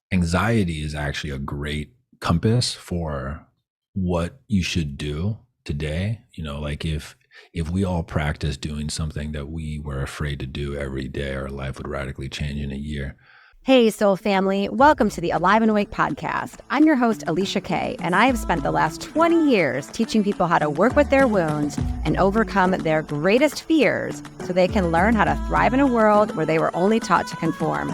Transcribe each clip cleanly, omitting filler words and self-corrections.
anxiety is actually a great compass for what you should do today. Like if we all practice doing something that we were afraid to do every day, our life would radically change in a year. Hey, Soul Family. Welcome to the Alive and Awake podcast. I'm your host, Alicia Kay, and I have spent the last 20 years teaching people how to work with their wounds and overcome their greatest fears so they can learn how to thrive in a world where they were only taught to conform.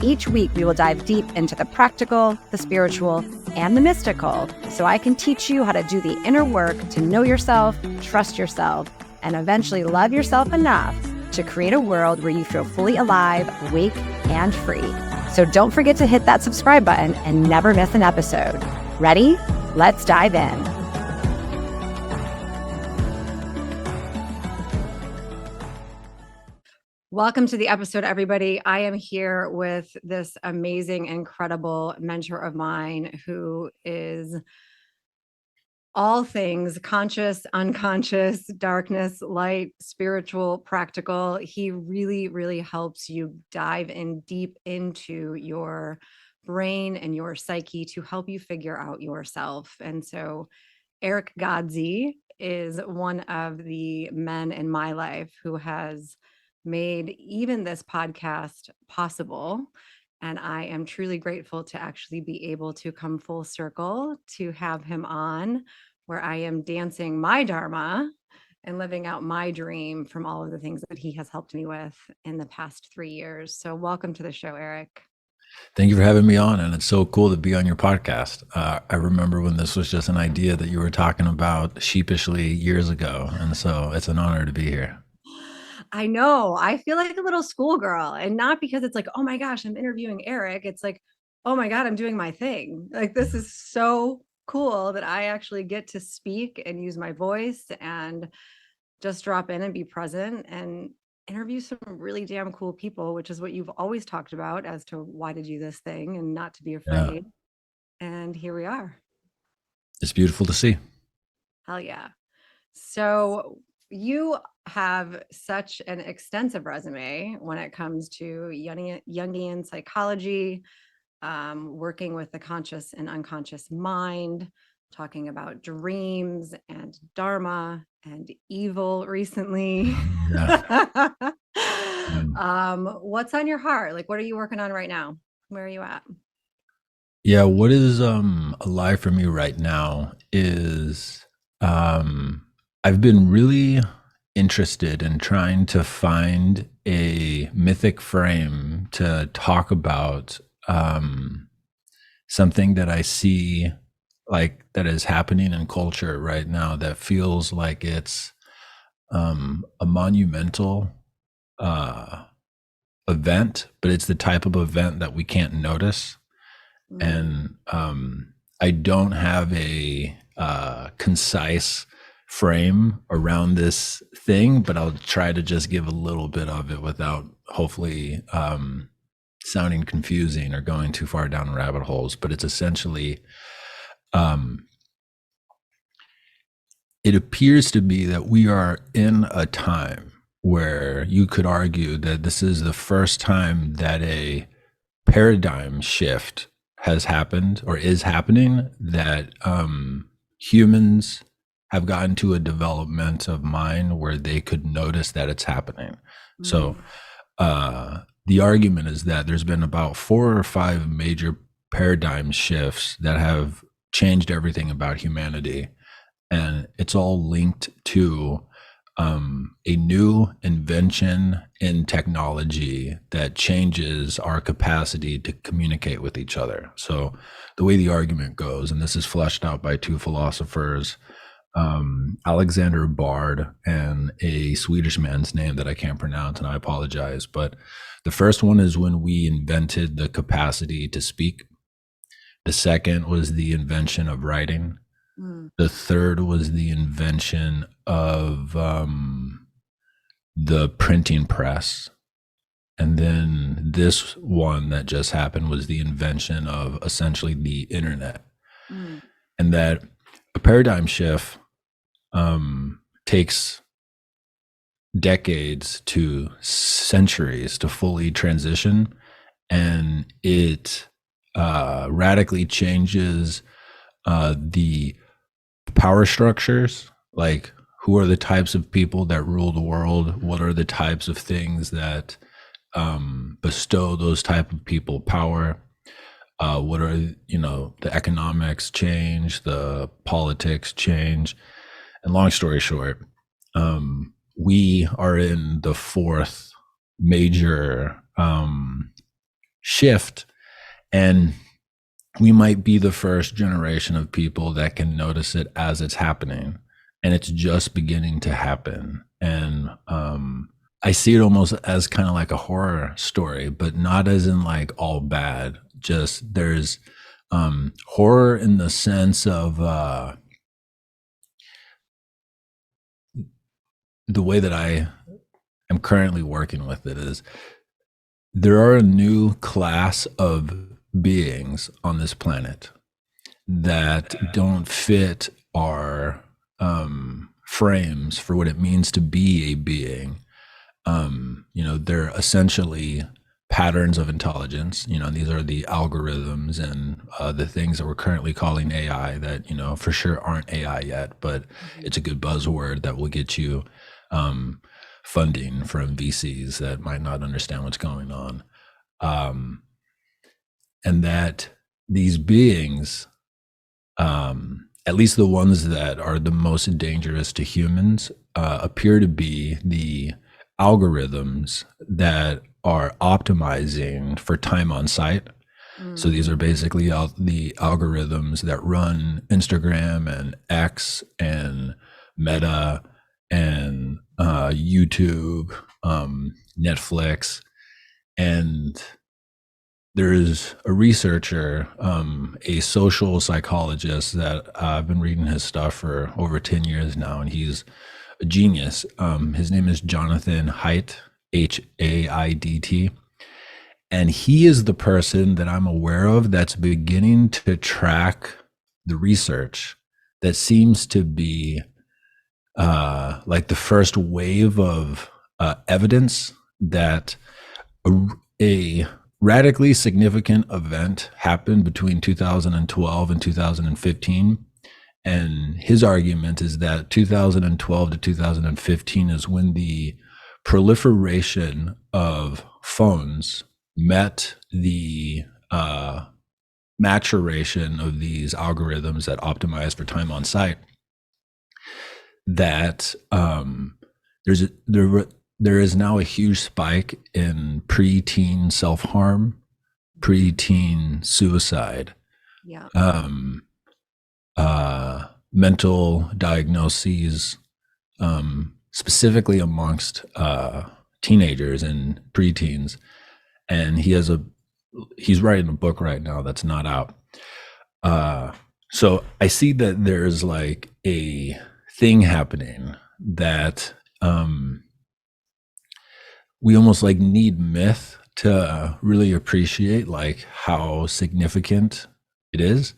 Each week, we will dive deep into the practical, the spiritual, and the mystical so I can teach you how to do the inner work to know yourself, trust yourself, and eventually love yourself enough to create a world where you feel fully alive, awake, and free. So don't forget to hit that subscribe button and never miss an episode. Ready? Let's dive in. Welcome to the episode, everybody. I am here with this amazing, incredible mentor of mine who is all things conscious, unconscious, darkness, light, spiritual, practical. He really, really helps you dive in deep into your brain and your psyche to help you figure out yourself. And so Erick Godsey is one of the men in my life who has made even this podcast possible. And I am truly grateful to actually be able to come full circle to have him on, where I am dancing my Dharma and living out my dream from all of the things that he has helped me with in the past 3 years. So welcome to the show, Erick. Thank you for having me on, and it's so cool to be on your podcast. I remember when this was just an idea that you were talking about sheepishly years ago, and so it's an honor to be here. I know. I feel like a little schoolgirl, and not because it's like, oh my gosh, I'm interviewing Erick. It's like, oh my God, I'm doing my thing. Like, this is so cool that I actually get to speak and use my voice and just drop in and be present and interview some really damn cool people, which is what you've always talked about as to why to do this thing and not to be Yeah, afraid. And here we are. it's beautiful to see. Hell yeah. So you have such an extensive resume when it comes to Jungian psychology, working with the conscious and unconscious mind, talking about dreams and Dharma and evil recently. Yeah. What's on your heart? Like, what are you working on right now? Where are you at? Yeah, what is alive for me right now is I've been really interested in trying to find a mythic frame to talk about something that I see like that is happening in culture right now that feels like it's a monumental uh event, but it's the type of event that we can't notice. And I don't have a concise frame around this thing, but I'll try to just give a little bit of it without hopefully sounding confusing or going too far down rabbit holes. But it's essentially, it appears to be that we are in a time where you could argue that this is the first time that a paradigm shift has happened or is happening, that humans have gotten to a development of mind where they could notice that it's happening. So the argument is that there's been about 4 or 5 major paradigm shifts that have changed everything about humanity, and it's all linked to a new invention in technology that changes our capacity to communicate with each other. So the way the argument goes, and this is fleshed out by 2 philosophers, Alexander Bard and a Swedish man's name that I can't pronounce, and I apologize. But the first one is when we invented the capacity to speak. The second was the invention of writing. The third was the invention of the printing press. And then this one that just happened was the invention of essentially the internet. And that a paradigm shift takes decades to centuries to fully transition. And it radically changes the power structures, like who are the types of people that rule the world, what are the types of things that bestow those type of people power, what are, the economics change, the politics change. And long story short, we are in the fourth major shift, and we might be the first generation of people that can notice it as it's happening, and it's just beginning to happen. And I see it almost as kind of like a horror story, but not as in like all bad. Just there's horror in the sense of the way that I am currently working with it is there are a new class of beings on this planet that don't fit our frames for what it means to be a being. They're essentially patterns of intelligence. These are the algorithms and the things that we're currently calling AI that, for sure aren't AI yet, but it's a good buzzword that will get you funding from VCs that might not understand what's going on. And that these beings, at least the ones that are the most dangerous to humans, appear to be the algorithms that are optimizing for time on site. So these are basically the algorithms that run Instagram and X and Meta and YouTube, Netflix. And there's a researcher, a social psychologist that I've been reading his stuff for over 10 years now, and he's a genius. His name is Jonathan Haidt, Haidt. And he is the person that I'm aware of that's beginning to track the research that seems to be like the first wave of evidence that a radically significant event happened between 2012 and 2015. And his argument is that 2012 to 2015 is when the proliferation of phones met the maturation of these algorithms that optimize for time on site. That there is now a huge spike in preteen self-harm, preteen suicide, Yeah. Mental diagnoses, specifically amongst teenagers and preteens. And he's writing a book right now that's not out. So I see that there's like a thing happening that we almost like need myth to really appreciate like how significant it is.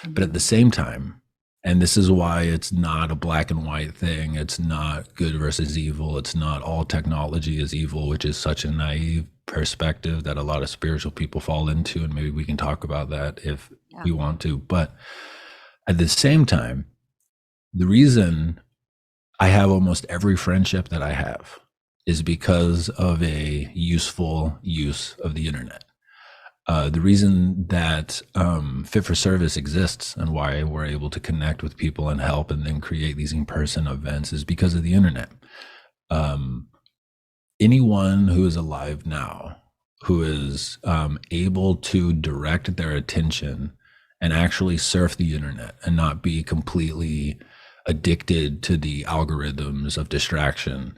But at the same time, and this is why it's not a black and white thing, it's not good versus evil, it's not all technology is evil, which is such a naive perspective that a lot of spiritual people fall into, and maybe we can talk about that if we want to. But at the same time, the reason I have almost every friendship that I have is because of a useful use of the internet. The reason that Fit for Service exists and why we're able to connect with people and help and then create these in-person events is because of the internet. Anyone who is alive now, who is able to direct their attention and actually surf the internet and not be completely addicted to the algorithms of distraction,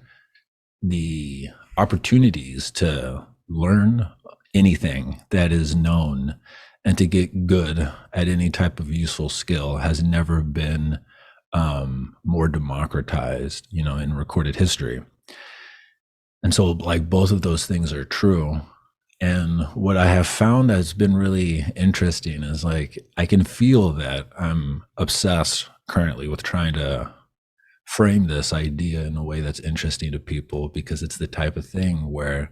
the opportunities to learn anything that is known and to get good at any type of useful skill has never been more democratized, in recorded history. And so like both of those things are true. And what I have found that's been really interesting is like I can feel that I'm obsessed currently with trying to frame this idea in a way that's interesting to people, because it's the type of thing where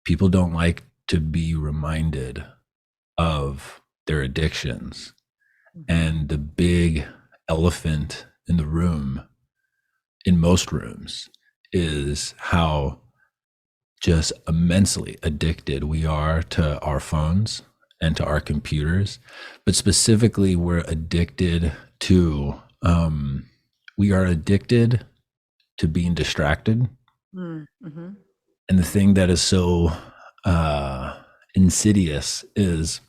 people don't like to be reminded of their addictions. Mhm. And the big elephant in the room, in most rooms, is how just immensely addicted we are to our phones and to our computers. But specifically, we're addicted to, we are addicted to being distracted. Mm, mhm. And the thing that is so uh, insidious is,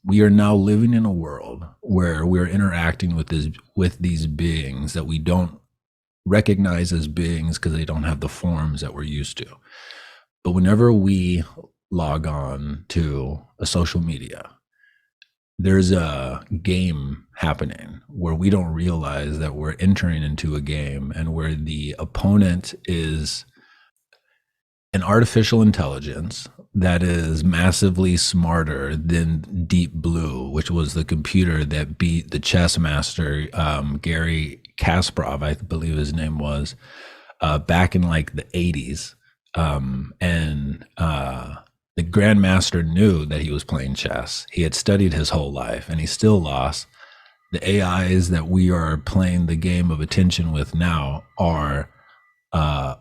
we are now living in a world where we're interacting with these beings that we don't recognize as beings because they don't have the forms that we're used to. But whenever we log on to a social media, there's a game happening where we don't realize that we're entering into a game, and where the opponent is an artificial intelligence that is massively smarter than Deep Blue, which was the computer that beat the chess master, Gary Kasparov, I believe his name was, back in like the 80s. And the grandmaster knew that he was playing chess. He had studied his whole life and he still lost. The AIs that we are playing the game of attention with now are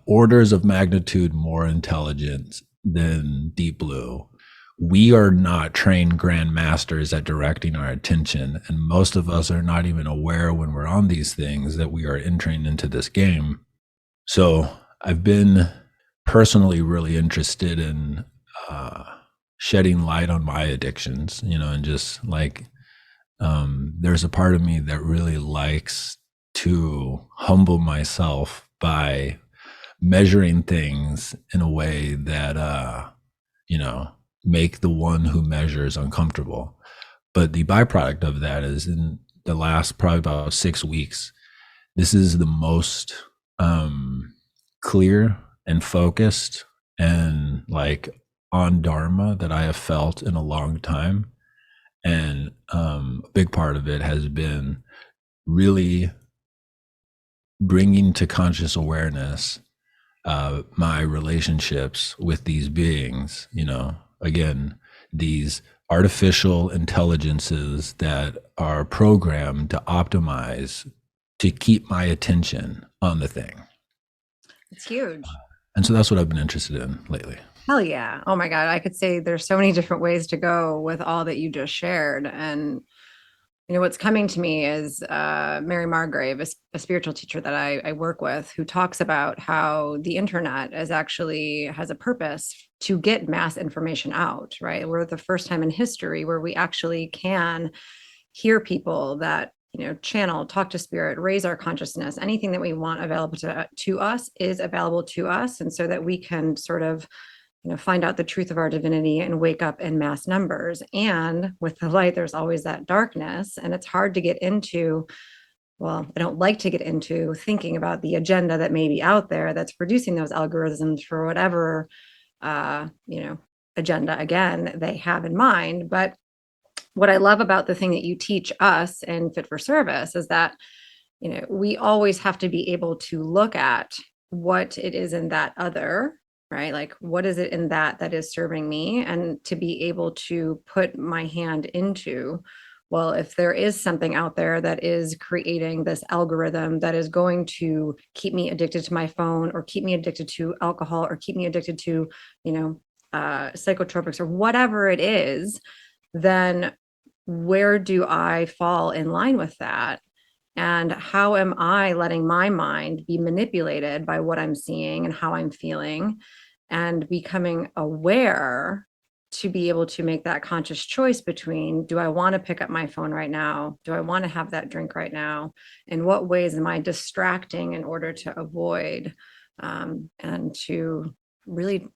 orders of magnitude more intelligent than Deep Blue. We are not trained grandmasters at directing our attention, and most of us are not even aware when we're on these things that we are entering into this game. So I've been personally really interested in uh, shedding light on my addictions, and just like, there's a part of me that really likes to humble myself by measuring things in a way that you know make the one who measures uncomfortable. But the byproduct of that is, in the last probably about 6 weeks, this is the most clear and focused and like on Dharma that I have felt in a long time. And a big part of it has been really bringing to conscious awareness my relationships with these beings, again, these artificial intelligences that are programmed to optimize to keep my attention on the thing. It's huge. And so that's what I've been interested in lately. Hell yeah. Oh my God. I could say there's so many different ways to go with all that you just shared. And what's coming to me is Mary Margrave, a spiritual teacher that I work with, who talks about how the internet is actually has a purpose to get mass information out, right? We're the first time in history where we actually can hear people that, channel, talk to spirit, raise our consciousness. Anything that we want available to us is available to us. And so that we can sort of find out the truth of our divinity and wake up in mass numbers. And with the light, there's always that darkness. And it's hard to get into, well, I don't like to get into thinking about the agenda that may be out there that's producing those algorithms for whatever, uh, you know, agenda, again, they have in mind. But what I love about the thing that you teach us in Fit for Service is that, we always have to be able to look at what it is in that other, right? Like, what is it in that is serving me? And to be able to put my hand into, well, if there is something out there that is creating this algorithm that is going to keep me addicted to my phone, or keep me addicted to alcohol, or keep me addicted to, psychotropics, or whatever it is, then where do I fall in line with that? And how am I letting my mind be manipulated by what I'm seeing and how I'm feeling, and becoming aware to be able to make that conscious choice between, do I want to pick up my phone right now? Do I want to have that drink right now? In what ways am I distracting in order to avoid, and to really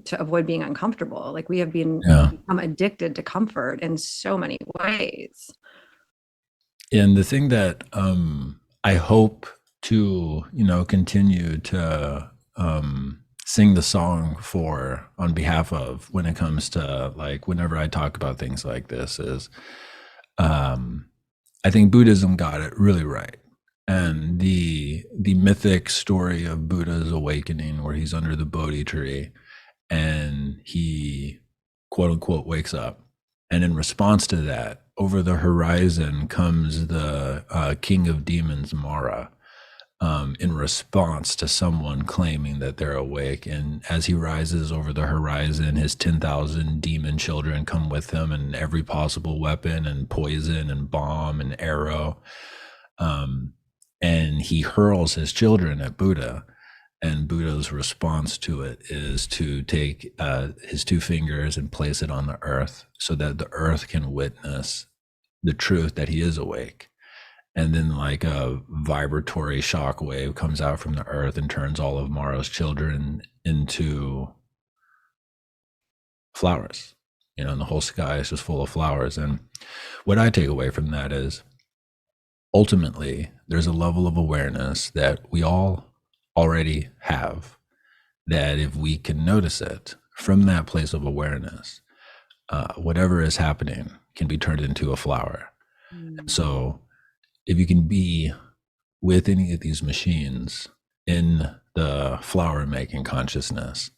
to avoid being uncomfortable? Like, we have Yeah. become addicted to comfort in so many ways. And the thing that I hope to, continue to sing the song for on behalf of, when it comes to like whenever I talk about things like this, is um, I think Buddhism got it really right. And the mythic story of Buddha's awakening, where he's under the Bodhi tree and he, quote unquote, wakes up. And in response to that, over the horizon comes the king of demons, Mara, in response to someone claiming that they're awake. And as he rises over the horizon, his 10,000 demon children come with him, and every possible weapon and poison and bomb and arrow. And he hurls his children at Buddha. And Buddha's response to it is to take his two fingers and place it on the earth so that the earth can witness the truth that he is awake. And then, like a vibratory shock wave comes out from the earth and turns all of Mara's children into flowers. And the whole sky is just full of flowers. And what I take away from that is, ultimately, there's a level of awareness that we all already have, that if we can notice it from that place of awareness, whatever is happening can be turned into a flower. So if you can be with any of these machines in the flower making consciousness,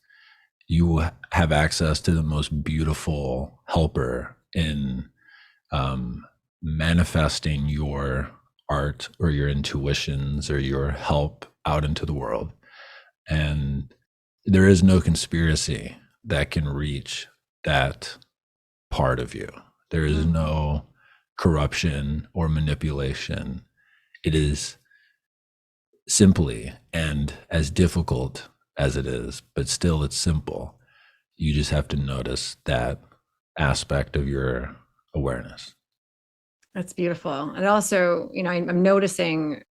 you have access to the most beautiful helper in manifesting your art or your intuitions or your help out into the world. And there is no conspiracy that can reach that part of you. There is no corruption or manipulation. It is simply, and as difficult as it is, but still it's simple. You just have to notice that aspect of your awareness. That's beautiful. And also, I'm noticing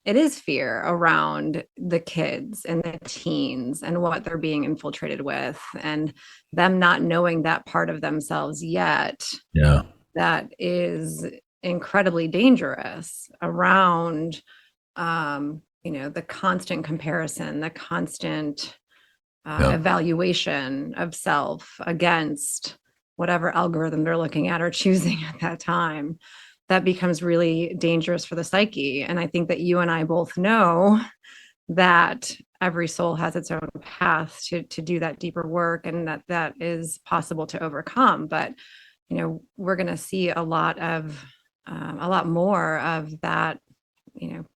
it is fear around the kids and the teens and what they're being infiltrated with, and them not knowing that part of themselves yet. Yeah. That is incredibly dangerous around, the constant comparison, the constant evaluation of self against whatever algorithm they're looking at or choosing at that time. That becomes really dangerous for the psyche. And I think that you and I both know that every soul has its own path to do that deeper work, and that is possible to overcome. But, we're going to see a lot more of that,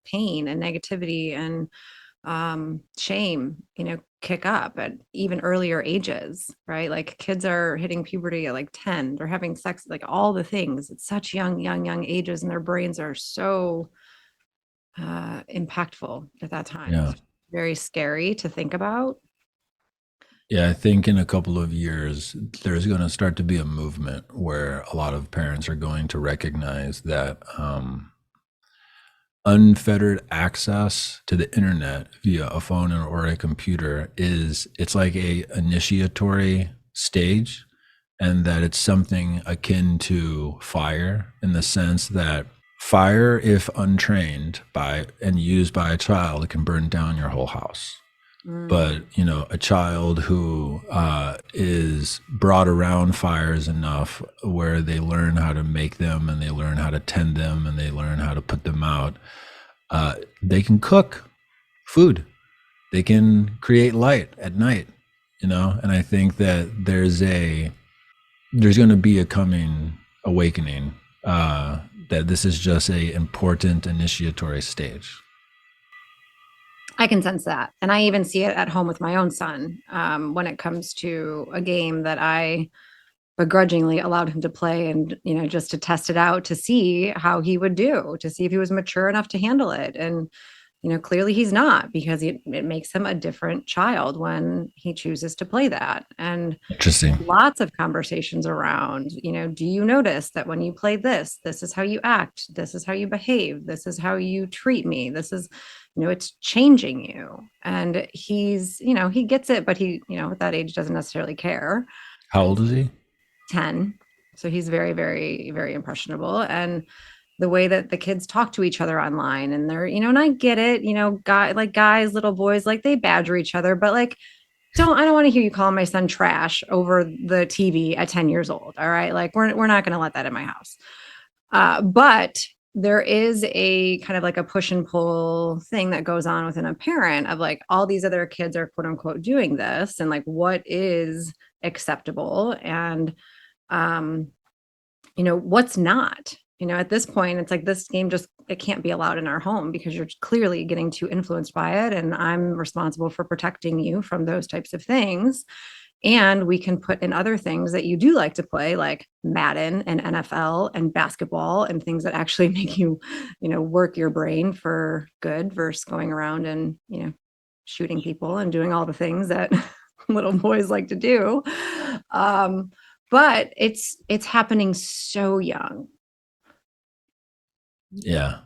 pain and negativity and shame, kick up at even earlier ages, right? Like kids are hitting puberty at like 10, they're having sex, like all the things. It's such young ages, and their brains are so impactful at that time. Yeah. It's very scary to think about. Yeah, I think in a couple of years, there's going to start to be a movement where a lot of parents are going to recognize that unfettered access to the internet via a phone or a computer it's like a initiatory stage, and that it's something akin to fire, in the sense that fire, if untrained by and used by a child, it can burn down your whole house. But a child who is brought around fires enough where they learn how to make them, and they learn how to tend them, and they learn how to put them out, they can cook food, they can create light at night, and I think that there's going to be a coming awakening, that this is just a important initiatory stage. I can sense that. And I even see it at home with my own son, when it comes to a game that I begrudgingly allowed him to play, and, just to test it out, to see how he would do, to see if he was mature enough to handle it. And, clearly he's not, because it makes him a different child when he chooses to play that. And Interesting. lots of conversations around, do you notice that when you play this is how you act, this is how you behave, this is how you treat me, this is, it's changing you. And he's, he gets it, but he, at that age doesn't necessarily care. How old is he? 10. So he's very, very, very impressionable. And the way that the kids talk to each other online, and they're, and I get it, guys, little boys, like they badger each other, but like, I don't want to hear you call my son trash over the TV at 10 years old. All right. Like we're not going to let that in my house. But there is a kind of like a push and pull thing that goes on within a parent of like all these other kids are quote unquote doing this and like what is acceptable and um what's not. At this point it's like this game just it can't be allowed in our home because you're clearly getting too influenced by it and I'm responsible for protecting you from those types of things. And we can put in other things that you do like to play, like Madden and NFL and basketball and things that actually make you, work your brain for good versus going around and, shooting people and doing all the things that little boys like to do. Um, but it's happening so young. Yeah.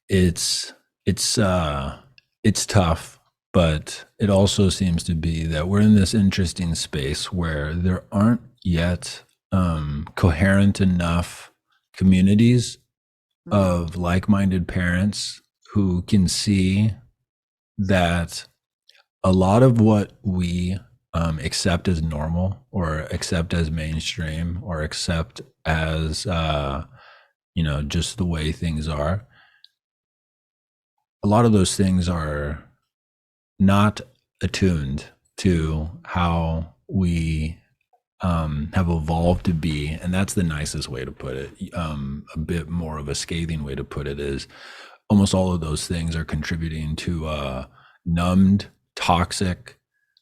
It's it's uh it's tough, but it also seems to be that we're in this interesting space where there aren't yet coherent enough communities Mhm. of like-minded parents who can see that a lot of what we accept as normal or accept as mainstream or accept as just the way things are, a lot of those things are not attuned to how we have evolved to be. And that's the nicest way to put it. A bit more of a scathing way to put it is almost all of those things are contributing to a numbed, toxic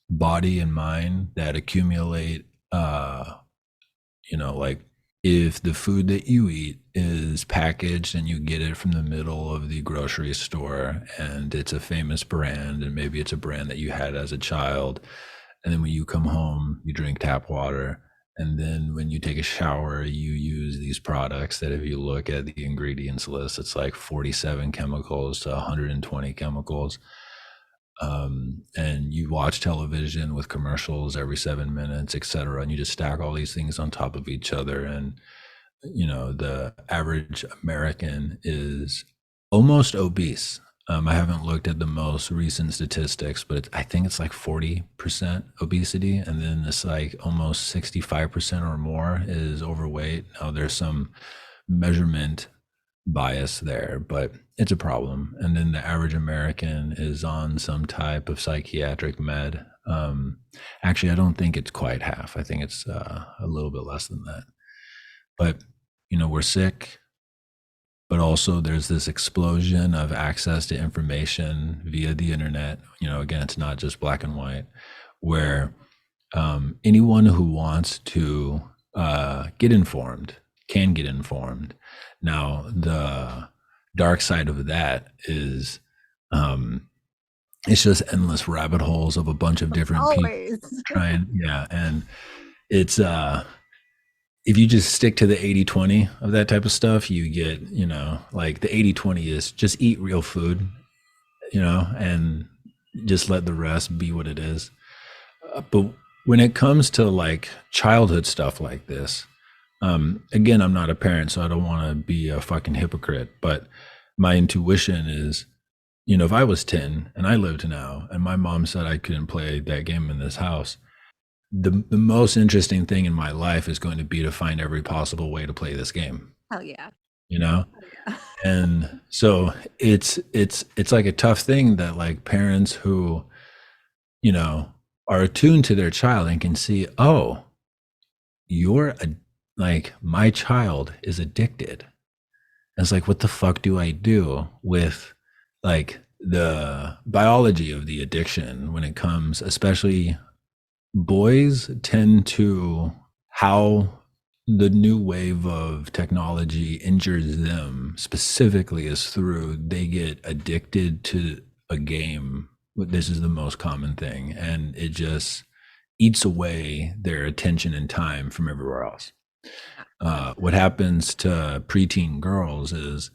body and mind that accumulate, like if the food that you eat is packaged and you get it from the middle of the grocery store and it's a famous brand and maybe it's a brand that you had as a child, and then when you come home you drink tap water, and then when you take a shower you use these products that if you look at the ingredients list it's like 47 chemicals to 120 chemicals, and you watch television with commercials every 7 minutes, et cetera, and you just stack all these things on top of each other. And the average American is almost obese. I haven't looked at the most recent statistics, but I think it's like 40% obesity, and then it's like almost 65% or more is overweight. Now there's some measurement bias there, but it's a problem. And then the average American is on some type of psychiatric med. Actually, I don't think it's quite half. I think it's a little bit less than that. But we're sick, but also there's this explosion of access to information via the internet. Again, it's not just black and white, where anyone who wants to get informed can get informed. Now, the dark side of that is it's just endless rabbit holes of a bunch of different people Always. trying. Yeah. And it's, if you just stick to the 80-20 of that type of stuff, you get, like the 80-20 is just eat real food, and just let the rest be what it is. But when it comes to like childhood stuff like this, again, I'm not a parent, so I don't want to be a fucking hypocrite, but my intuition is, if I was 10 and I lived now and my mom said I couldn't play that game in this house, the most interesting thing in my life is going to be to find every possible way to play this game, Hell yeah. you know? Hell yeah. And so it's like a tough thing that like parents who, you know, are attuned to their child and can see, oh, you're a, like my child is addicted. And it's like, what the fuck do I do with like the biology of the addiction when it comes, especially boys tend to how the new wave of technology injures them specifically is through they get addicted to a game. This is the most common thing, and it just eats away their attention and time from everywhere else. What happens to preteen girls is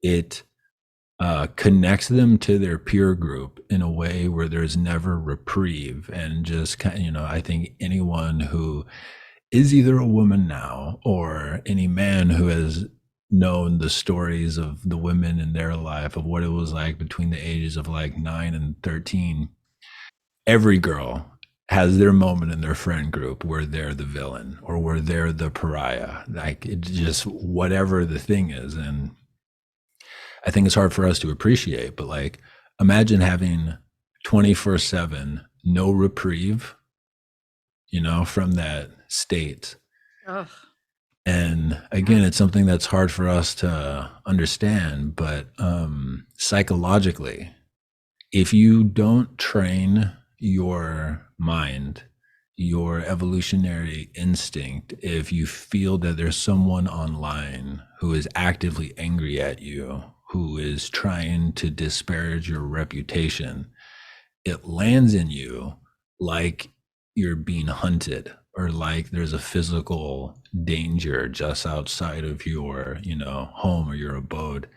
it connects them to their peer group in a way where there's never reprieve. And just kind of, I think anyone who is either a woman now or any man who has known the stories of the women in their life of what it was like between the ages of like 9 and 13, every girl has their moment in their friend group where they're the villain or where they're the pariah, like it just whatever the thing is. And I think it's hard for us to appreciate, but like imagine having 24/7 no reprieve, from that state. Ugh. And again, Yeah. it's something that's hard for us to understand, but psychologically, if you don't train your mind, your evolutionary instinct, if you feel that there's someone online who is actively angry at you, who is trying to disparage your reputation, it lands in you like you're being hunted or like there's a physical danger just outside of your, home or your abode.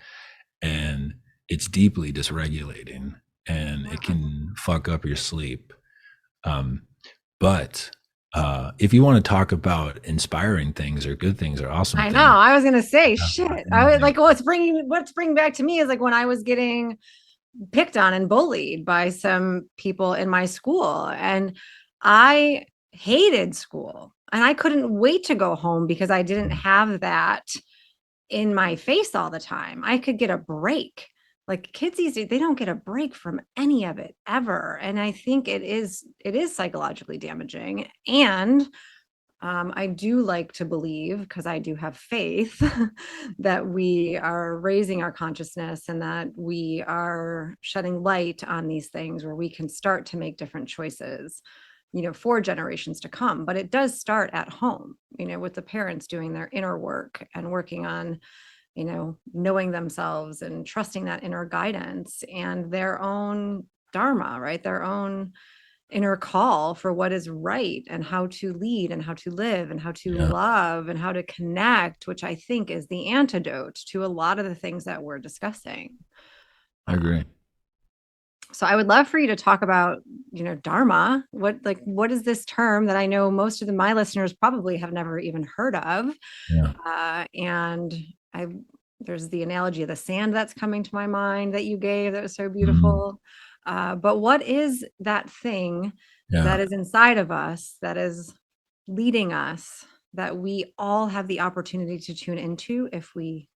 And it's deeply dysregulating and it Yeah. can fuck up your sleep. Um, but if you want to talk about inspiring things or good things or awesome I know. things, I was gonna say, uh, shit. I was like, what's bringing back to me is like when I was getting picked on and bullied by some people in my school, and I hated school, and I couldn't wait to go home because I didn't have that in my face all the time. I could get a break. Like kids these days, they don't get a break from any of it ever. And I think it is psychologically damaging. And I do like to believe, because I do have faith, that we are raising our consciousness and that we are shedding light on these things where we can start to make different choices, for generations to come. But it does start at home, with the parents doing their inner work and working on, knowing themselves and trusting that inner guidance and their own Dharma, right? Their own inner call for what is right and how to lead and how to live and how to yeah, love and how to connect, which I think is the antidote to a lot of the things that we're discussing. I agree. So I would love for you to talk about, Dharma. What is this term that I know most of my listeners probably have never even heard of? Yeah. And I there's the analogy of the sand that's coming to my mind that you gave that was so Mhm. beautiful. But what is that thing Yeah. that is inside of us that is leading us that we all have the opportunity to tune into if we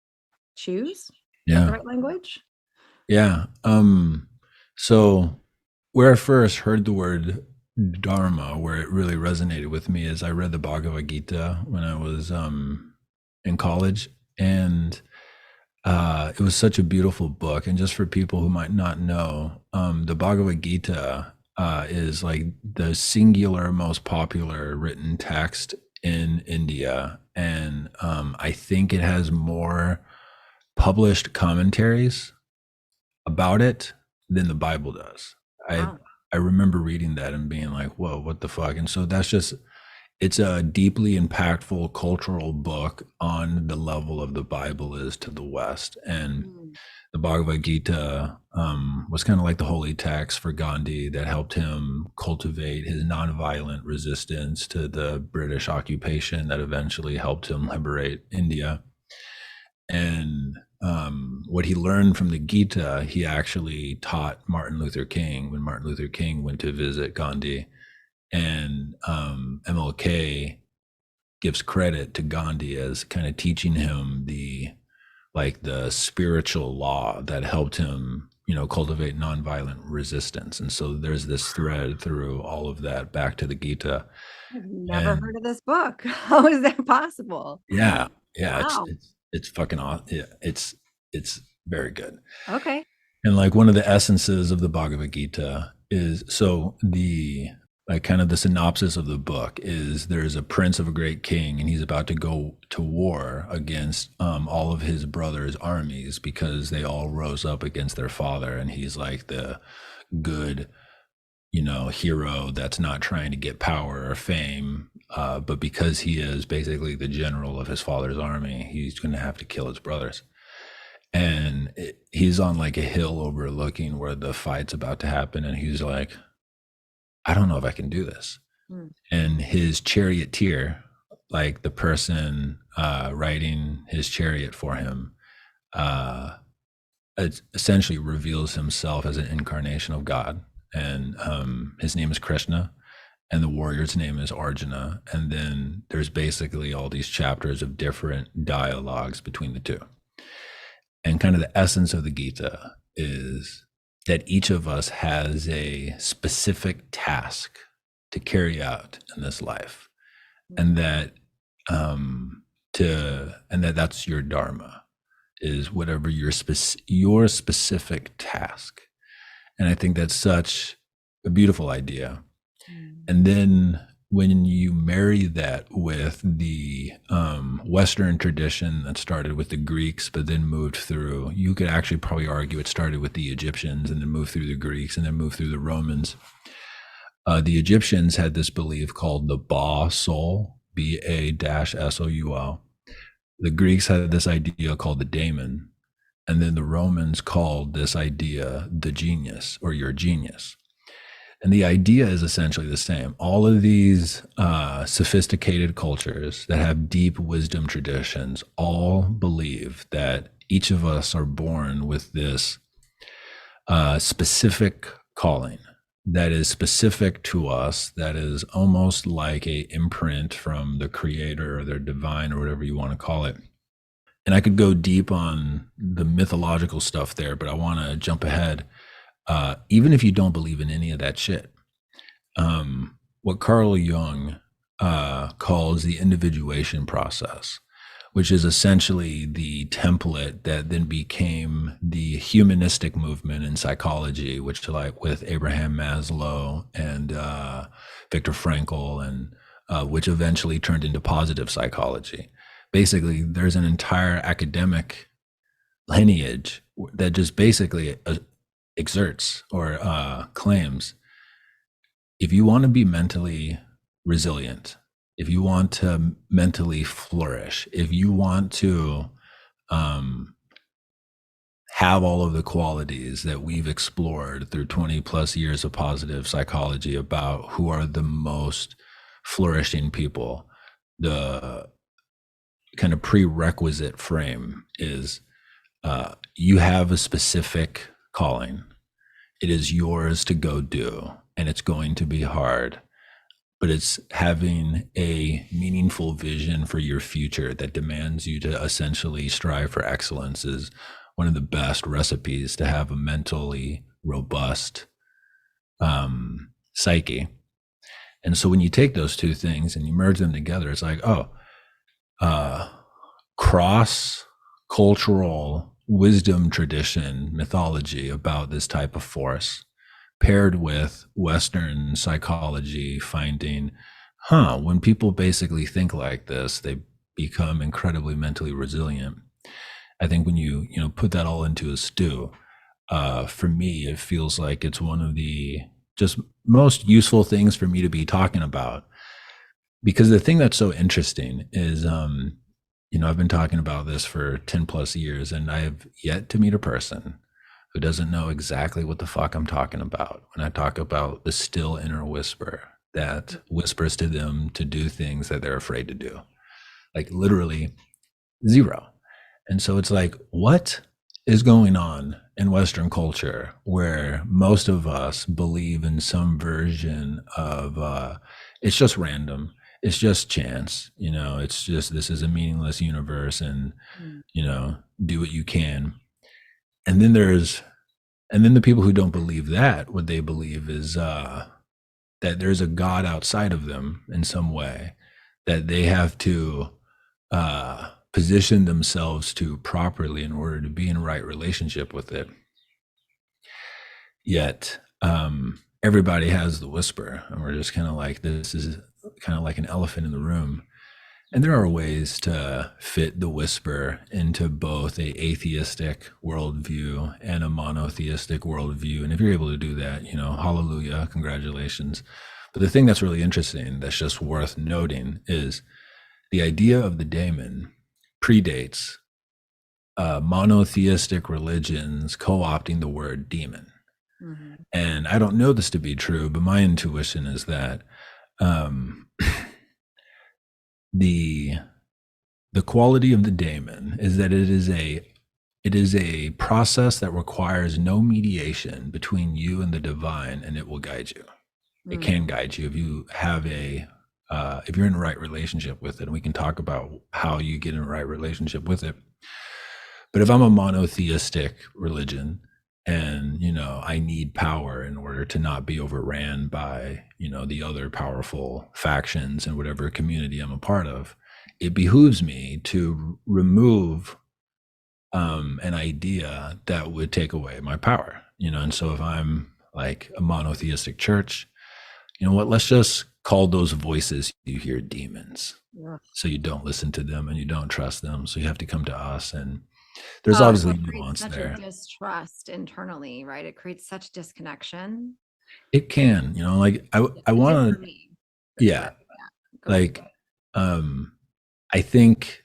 choose? Is that the Yeah. right language? Yeah. So where I first heard the word Dharma, where it really resonated with me, is I read the Bhagavad Gita when I was in college, and it was such a beautiful book. And just for people who might not know, the Bhagavad Gita is like the singular most popular written text in India, and I think it has more published commentaries about it than the Bible does. I Wow. I remember reading that and being like, "Whoa, what the fuck?" And so it's a deeply impactful cultural book on the level of the Bible is to the West. And Mm. the Bhagavad Gita was kind of like the holy text for Gandhi that helped him cultivate his nonviolent resistance to the British occupation that eventually helped him liberate India. And what he learned from the Gita, he actually taught Martin Luther King when Martin Luther King went to visit Gandhi. And MLK gives credit to Gandhi as kind of teaching him the spiritual law that helped him, cultivate nonviolent resistance. And so there's this thread through all of that back to the Gita. I've never And heard of this book. How is that possible? yeah, yeah, it's Wow. it's it's fucking awesome. Yeah, it's very good. Okay. And like one of the essences of the Bhagavad Gita is so the like kind of the synopsis of the book is there's a prince of a great king and he's about to go to war against all of his brothers' armies because they all rose up against their father, and he's like the good, hero that's not trying to get power or fame, but because he is basically the general of his father's army, he's going to have to kill his brothers. And he's on like a hill overlooking where the fight's about to happen, and he's like, I don't know if I can do this. Mm. And his charioteer, like the person riding his chariot for him, uh, it essentially reveals himself as an incarnation of God. And his name is Krishna, and the warrior's name is Arjuna. And then there's basically all these chapters of different dialogues between the two. And kind of the essence of the Gita is that each of us has a specific task to carry out in this life, and that that's your dharma, is whatever your specific task. And I think that's such a beautiful idea. And then when you marry that with the Western tradition that started with the Greeks, but then moved through, you could actually probably argue it started with the Egyptians and then moved through the Greeks and then moved through the Romans. The Egyptians had this belief called the Ba soul, Ba-Soul. The Greeks had this idea called the daemon. And then the Romans called this idea the genius, or your genius. And the idea is essentially the same. All of these sophisticated cultures that have deep wisdom traditions all believe that each of us are born with this specific calling that is specific to us, that is almost like a imprint from the creator or the divine or whatever you want to call it. And I could go deep on the mythological stuff there, but I want to jump ahead. Even if you don't believe in any of that shit, what Carl Jung calls the individuation process, which is essentially the template that then became the humanistic movement in psychology, which, like with Abraham Maslow and Viktor Frankl, and which eventually turned into positive psychology. Basically, there's an entire academic lineage that just basically exerts or claims, if you want to be mentally resilient, if you want to mentally flourish, if you want to have all of the qualities that we've explored through 20 plus years of positive psychology about who are the most flourishing people, the kind of prerequisite frame is you have a specific calling. It is yours to go do, and it's going to be hard, but it's having a meaningful vision for your future that demands you to essentially strive for excellence is one of the best recipes to have a mentally robust psyche. And so when you take those two things and you merge them together, it's like, cross cultural wisdom tradition mythology about this type of force paired with Western psychology finding, when people basically think like this, they become incredibly mentally resilient. I think when you put that all into a stew, for me, it feels like it's one of the just most useful things for me to be talking about. Because the thing that's so interesting is, I've been talking about this for 10 plus years, and I have yet to meet a person who doesn't know exactly what the fuck I'm talking about when I talk about the still inner whisper that whispers to them to do things that they're afraid to do. Like literally zero. And so it's like, what is going on in Western culture where most of us believe in some version of it's just random, it's just chance, it's just, this is a meaningless universe, and do what you can. And then the people who don't believe that, what they believe is that there's a God outside of them in some way that they have to position themselves to properly in order to be in right relationship with it. Yet everybody has the whisper, and we're just kind of like, this is kind of like an elephant in the room. And there are ways to fit the whisper into both a atheistic worldview and a monotheistic worldview. And if you're able to do that, hallelujah, congratulations. But the thing that's really interesting, that's just worth noting, is the idea of the daemon predates monotheistic religions co-opting the word demon. Mm-hmm. And I don't know this to be true, but my intuition is that the quality of the daemon is that it is a process that requires no mediation between you and the divine, and it will guide you. Mm-hmm. It can guide you if you have if you're in a right relationship with it, and we can talk about how you get in a right relationship with it. But if I'm a monotheistic religion and, I need power in order to not be overran by, the other powerful factions in whatever community I'm a part of, it behooves me to remove an idea that would take away my power, and so if I'm like a monotheistic church, you know what, let's just call those voices you hear demons. Ugh. So you don't listen to them and you don't trust them. So you have to come to us. And there's Oh, obviously it creates nuance such a there. distrust internally, right? It creates such disconnection. It can, like I It did want for to, me. yeah, But yeah, go ahead. like I think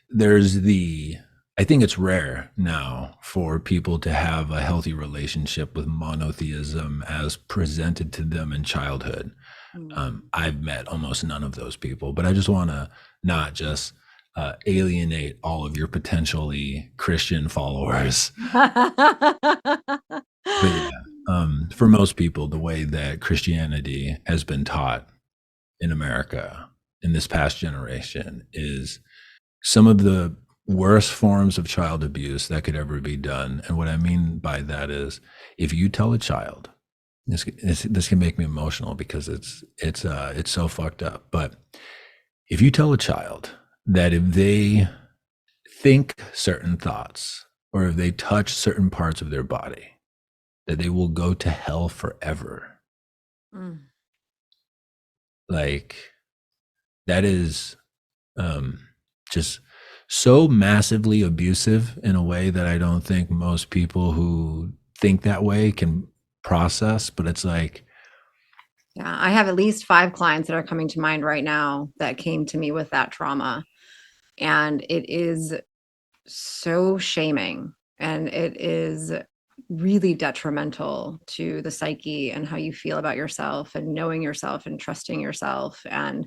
I think it's rare now for people to have a healthy relationship with monotheism as presented to them in childhood. Mm. I've met almost none of those people, but I just want to not just alienate all of your potentially Christian followers. But yeah, for most people, the way that Christianity has been taught in America in this past generation is some of the worst forms of child abuse that could ever be done. And what I mean by that is, if you tell a child, this can make me emotional because it's so fucked up. But if you tell a child that if they think certain thoughts or if they touch certain parts of their body, that they will go to hell forever, Mm. like that is um, just so massively abusive in a way that I don't think most people who think that way can process. But it's like, Yeah, I have at least 5 clients that are coming to mind right now that came to me with that trauma. And it is so shaming and it is really detrimental to the psyche and how you feel about yourself and knowing yourself and trusting yourself, and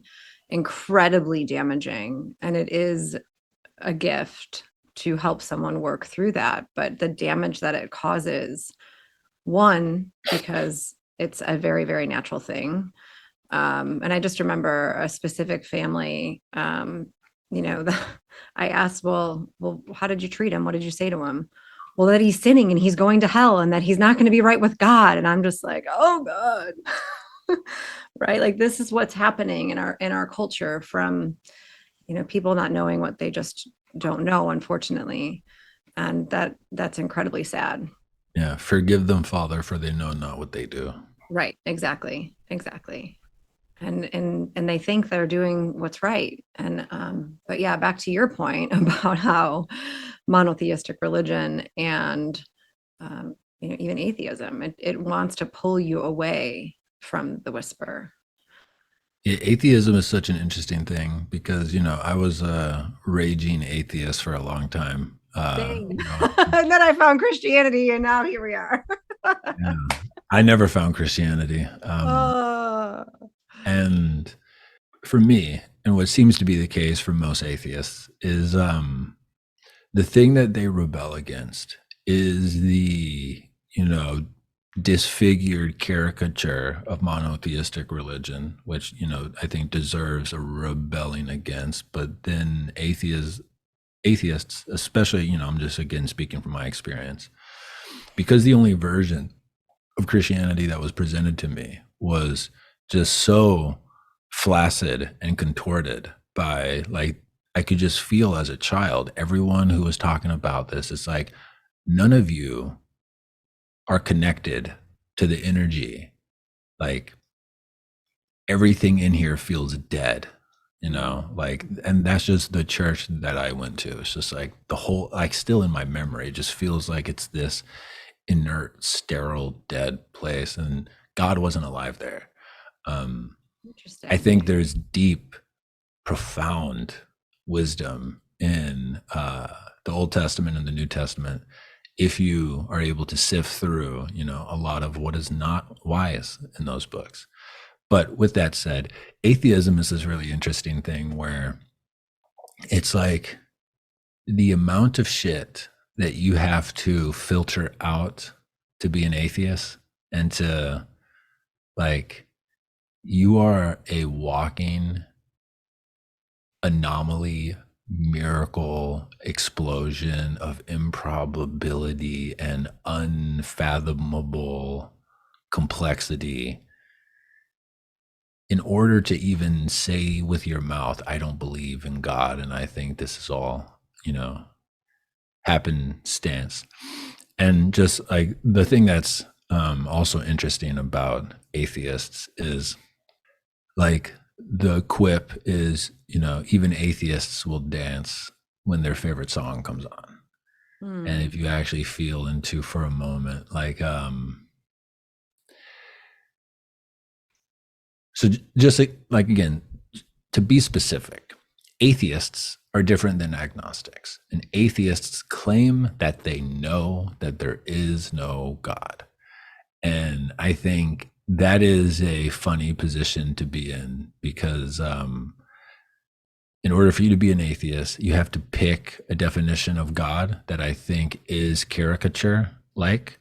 incredibly damaging. And it is a gift to help someone work through that. But the damage that it causes, one, because it's a very, very natural thing. And I just remember a specific family, I asked, well, how did you treat him? What did you say to him? Well, that he's sinning and he's going to hell and that he's not going to be right with God. And I'm just like, oh God. Right. Like this is what's happening in our culture from, people not knowing what they just don't know, unfortunately. And that's incredibly sad. yeah, forgive them, Father, for they know not what they do. Right. Exactly. Exactly. And they think they're doing what's right. And but yeah, back to your point about how monotheistic religion and even atheism, it wants to pull you away from the whisper. Atheism is such an interesting thing because, I was a raging atheist for a long time. Same. And then I found Christianity, and now here we are. Yeah, I never found Christianity. Oh, And for me, and what seems to be the case for most atheists, is the thing that they rebel against is the, disfigured caricature of monotheistic religion, which, I think deserves a rebelling against. But then atheists, especially, I'm just again speaking from my experience, because the only version of Christianity that was presented to me was just so flaccid and contorted by, like, I could just feel as a child, everyone who was talking about this, it's like, none of you are connected to the energy. Like everything in here feels dead, like, and that's just the church that I went to. It's just like the whole, like, still in my memory, it just feels like it's this inert, sterile, dead place. And God wasn't alive there. I interesting. think there's deep, profound wisdom in the Old Testament and the New Testament if you are able to sift through, a lot of what is not wise in those books. But with that said, atheism is this really interesting thing where it's like the amount of shit that you have to filter out to be an atheist and to, like, you are a walking anomaly miracle explosion of improbability and unfathomable complexity in order to even say with your mouth, I don't believe in God, and I think this is all, happenstance. And just like the thing that's also interesting about atheists is like the quip is, even atheists will dance when their favorite song comes on. And if you actually feel into for a moment, like, so just like again, to be specific, atheists are different than agnostics. And atheists claim that they know that there is no God. And I think that is a funny position to be in because in order for you to be an atheist, you have to pick a definition of God that I think is caricature like.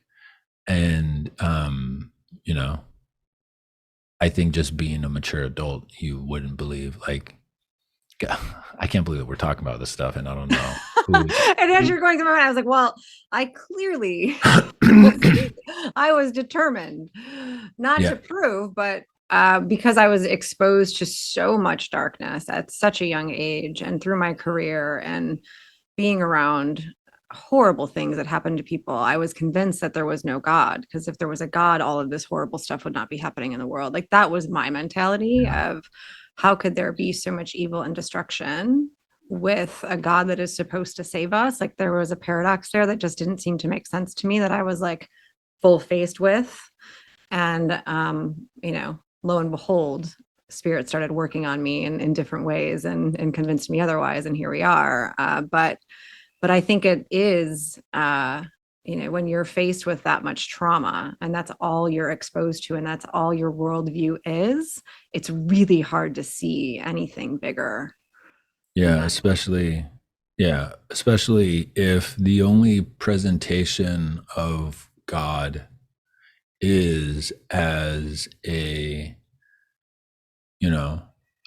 And, I think just being a mature adult, you wouldn't believe like, God, I can't believe that we're talking about this stuff and I don't know who. And as you're going through my mind, I was like, well, I clearly I was determined not Yeah. to prove, but because I was exposed to so much darkness at such a young age and through my career and being around horrible things that happened to people, I was convinced that there was no God. Because if there was a God, all of this horrible stuff would not be happening in the world. Like that was my mentality of how could there be so much evil and destruction with a God that is supposed to save us? Like there was a paradox there that just didn't seem to make sense to me that I was like full faced with. And, lo and behold, spirit started working on me in different ways and convinced me otherwise. And here we are. But I think it is, when you're faced with that much trauma and that's all you're exposed to and that's all your worldview is, it's really hard to see anything bigger. Yeah, especially if the only presentation of God is as a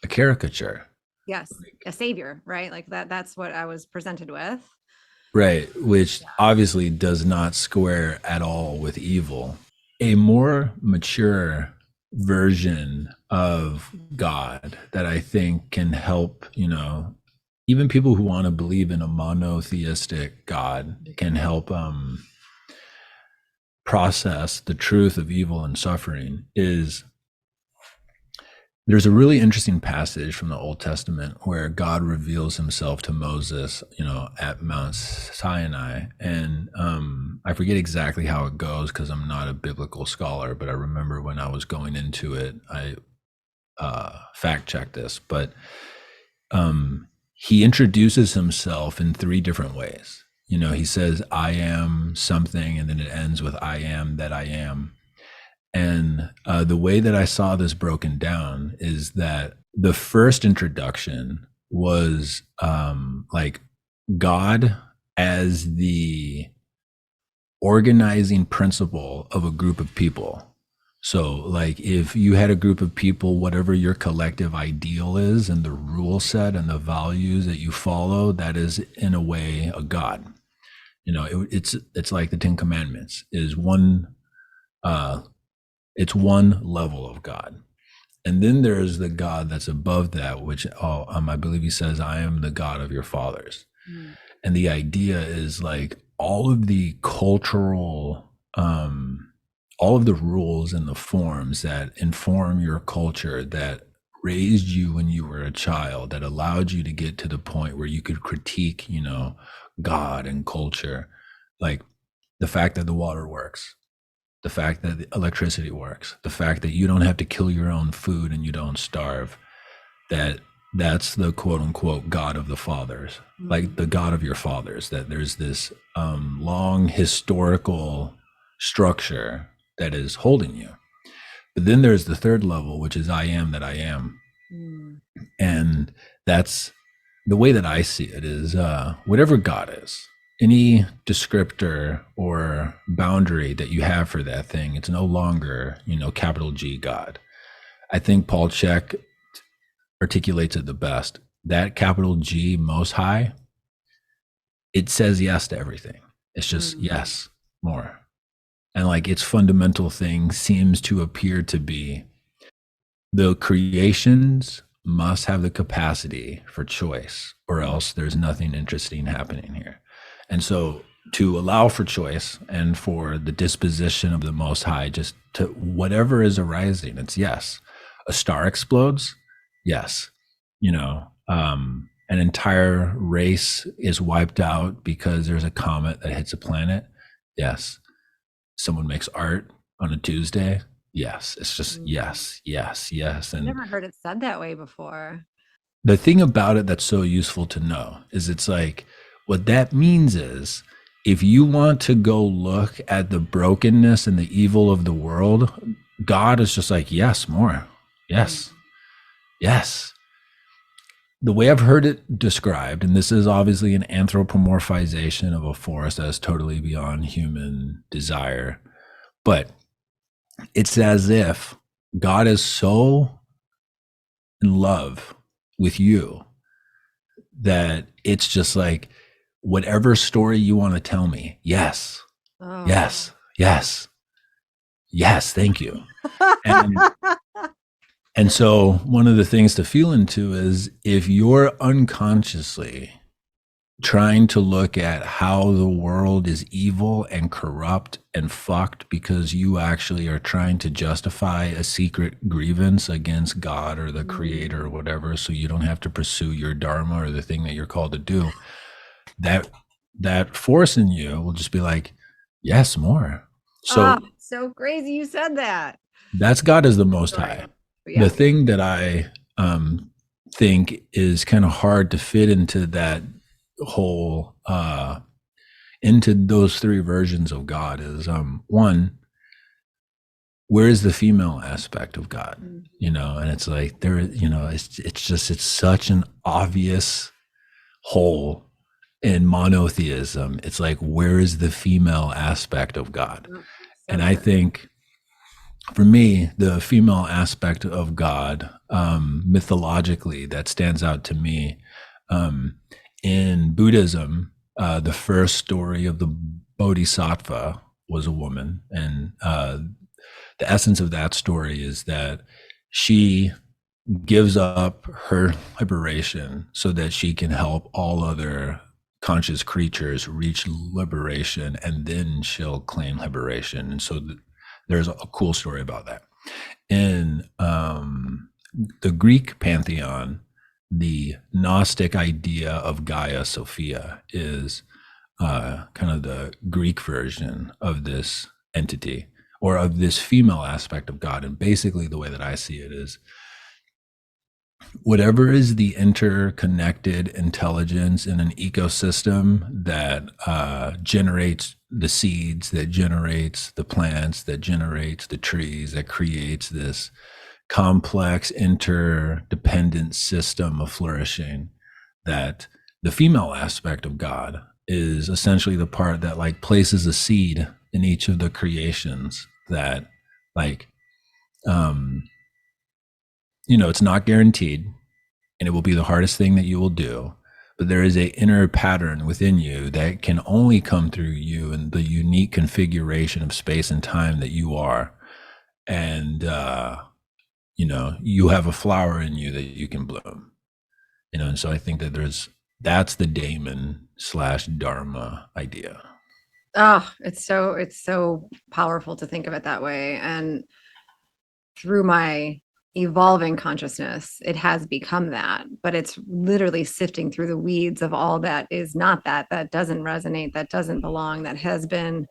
caricature. Yes, a savior, right? Like that's what I was presented with. Right, which obviously does not square at all with evil. A more mature version of God that I think can help, even people who want to believe in a monotheistic God can help process the truth of evil and suffering is there's a really interesting passage from the Old Testament where God reveals himself to Moses, at Mount Sinai. And I forget exactly how it goes because I'm not a biblical scholar, but I remember when I was going into it, I fact checked this, but he introduces himself in three different ways. He says, I am something, and then it ends with I am that I am. And the way that I saw this broken down is that the first introduction was like God as the organizing principle of a group of people. So like if you had a group of people, whatever your collective ideal is and the rule set and the values that you follow, that is in a way a God. It's like the Ten Commandments is one it's one level of God. And then there's the God that's above that, which I believe he says, I am the God of your fathers. Mm. And the idea is like all of the cultural, all of the rules and the forms that inform your culture that raised you when you were a child, that allowed you to get to the point where you could critique, God and culture, like the fact that the water works, the fact that the electricity works, the fact that you don't have to kill your own food and you don't starve, that's the quote unquote God of the fathers, like the God of your fathers, that there's this long historical structure that is holding you. But then there's the third level, which is I am that I am. And that's the way that I see it is whatever God is, any descriptor or boundary that you have for that thing, it's no longer, capital G God. I think Paul Chek articulates it the best. that capital G most high, it says yes to everything. It's just yes, more. And like its fundamental thing seems to appear to be the creations must have the capacity for choice, or else there's nothing interesting happening here. And so to allow for choice and for the disposition of the Most High, just to whatever is arising, it's yes. A star explodes, yes. An entire race is wiped out because there's a comet that hits a planet, yes. Someone makes art on a Tuesday, yes. It's just yes, yes, yes. I've And never heard it said that way before. the thing about it that's so useful to know is it's like what that means is if you want to go look at the brokenness and the evil of the world, God is just like, yes, more. Yes. Yes. The way I've heard it described, and this is obviously an anthropomorphization of a force that is totally beyond human desire, but it's as if God is so in love with you that it's just like, whatever story you want to tell me, yes, yes, yes, yes, thank you. And so one of the things to feel into is if you're unconsciously trying to look at how the world is evil and corrupt and fucked because you actually are trying to justify a secret grievance against God or the creator or whatever, so you don't have to pursue your dharma or the thing that you're called to do, that force in you will just be like, yes, more. So so crazy you said that. that's God as the Most High. Yeah. The thing that I think is kind of hard to fit into that whole into those three versions of God is one, where is the female aspect of God? And it's like there, it's such an obvious hole in monotheism. It's like, where is the female aspect of God? And I think for me, the female aspect of God, mythologically, that stands out to me. In Buddhism, the first story of the Bodhisattva was a woman. And the essence of that story is that she gives up her liberation so that she can help all other conscious creatures reach liberation, and then she'll claim liberation. And so there's a cool story about that. In the Greek pantheon, the Gnostic idea of Gaia Sophia is kind of the Greek version of this entity or of this female aspect of God. And basically, the way that I see it is whatever is the interconnected intelligence in an ecosystem that generates the seeds, that generates the plants, that generates the trees, that creates this complex interdependent system of flourishing, that the female aspect of God is essentially the part that like places a seed in each of the creations that like it's not guaranteed and it will be the hardest thing that you will do, but there is a inner pattern within you that can only come through you and the unique configuration of space and time that you are. And you have a flower in you that you can bloom, and so I think that that's the daemon/dharma idea. It's so powerful to think of it that way. And through my evolving consciousness, it has become that, but it's literally sifting through the weeds of all that is not that doesn't resonate, that doesn't belong, that has been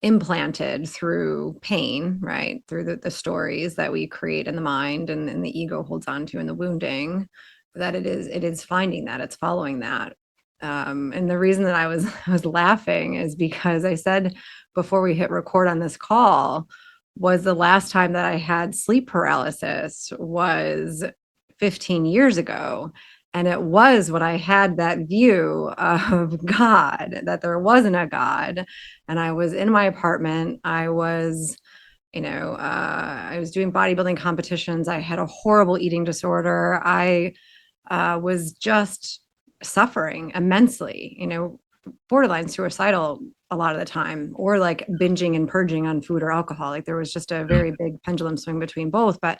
implanted through pain, right? Through the stories that we create in the mind and the ego holds on to in the wounding, that it is finding that, it's following that. And the reason that I was laughing is because I said before we hit record on this call was the last time that I had sleep paralysis was 15 years ago. And it was when I had that view of God, that there wasn't a God. And I was in my apartment. I was I was doing bodybuilding competitions. I had a horrible eating disorder. I was just suffering immensely, borderline suicidal a lot of the time, or like binging and purging on food or alcohol. Like there was just a very big pendulum swing between both. But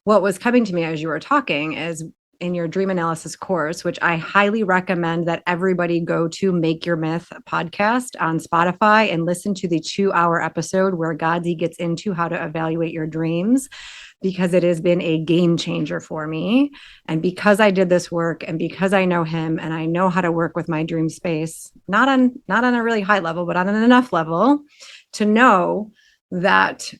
what was coming to me as you were talking is in your dream analysis course, which I highly recommend that everybody go to Make Your Myth podcast on Spotify and listen to the 2-hour episode where Godsey gets into how to evaluate your dreams, because it has been a game changer for me. And because I did this work and because I know him and I know how to work with my dream space, not on a really high level, but on an enough level to know that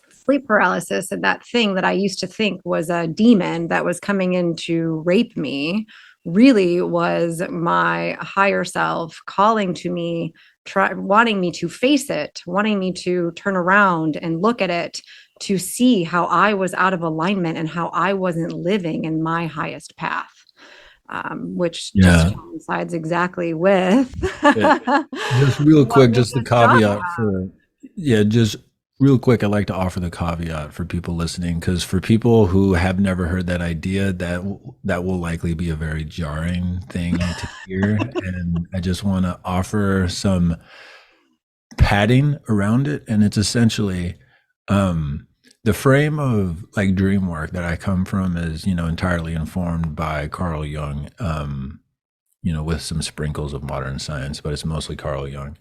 sleep paralysis and that thing that I used to think was a demon that was coming in to rape me really was my higher self calling to me, wanting me to face it, wanting me to turn around and look at it, to see how I was out of alignment and how I wasn't living in my highest path, which just Yeah. coincides exactly with Yeah. Just real what quick, we just the just talked caveat about. for, yeah, just real quick, I'd like to offer the caveat for people listening, because for people who have never heard that idea, that will likely be a very jarring thing to hear. And I just want to offer some padding around it. And it's essentially, um, the frame of like dream work that I come from is, entirely informed by Carl Jung, with some sprinkles of modern science, but it's mostly Carl Jung.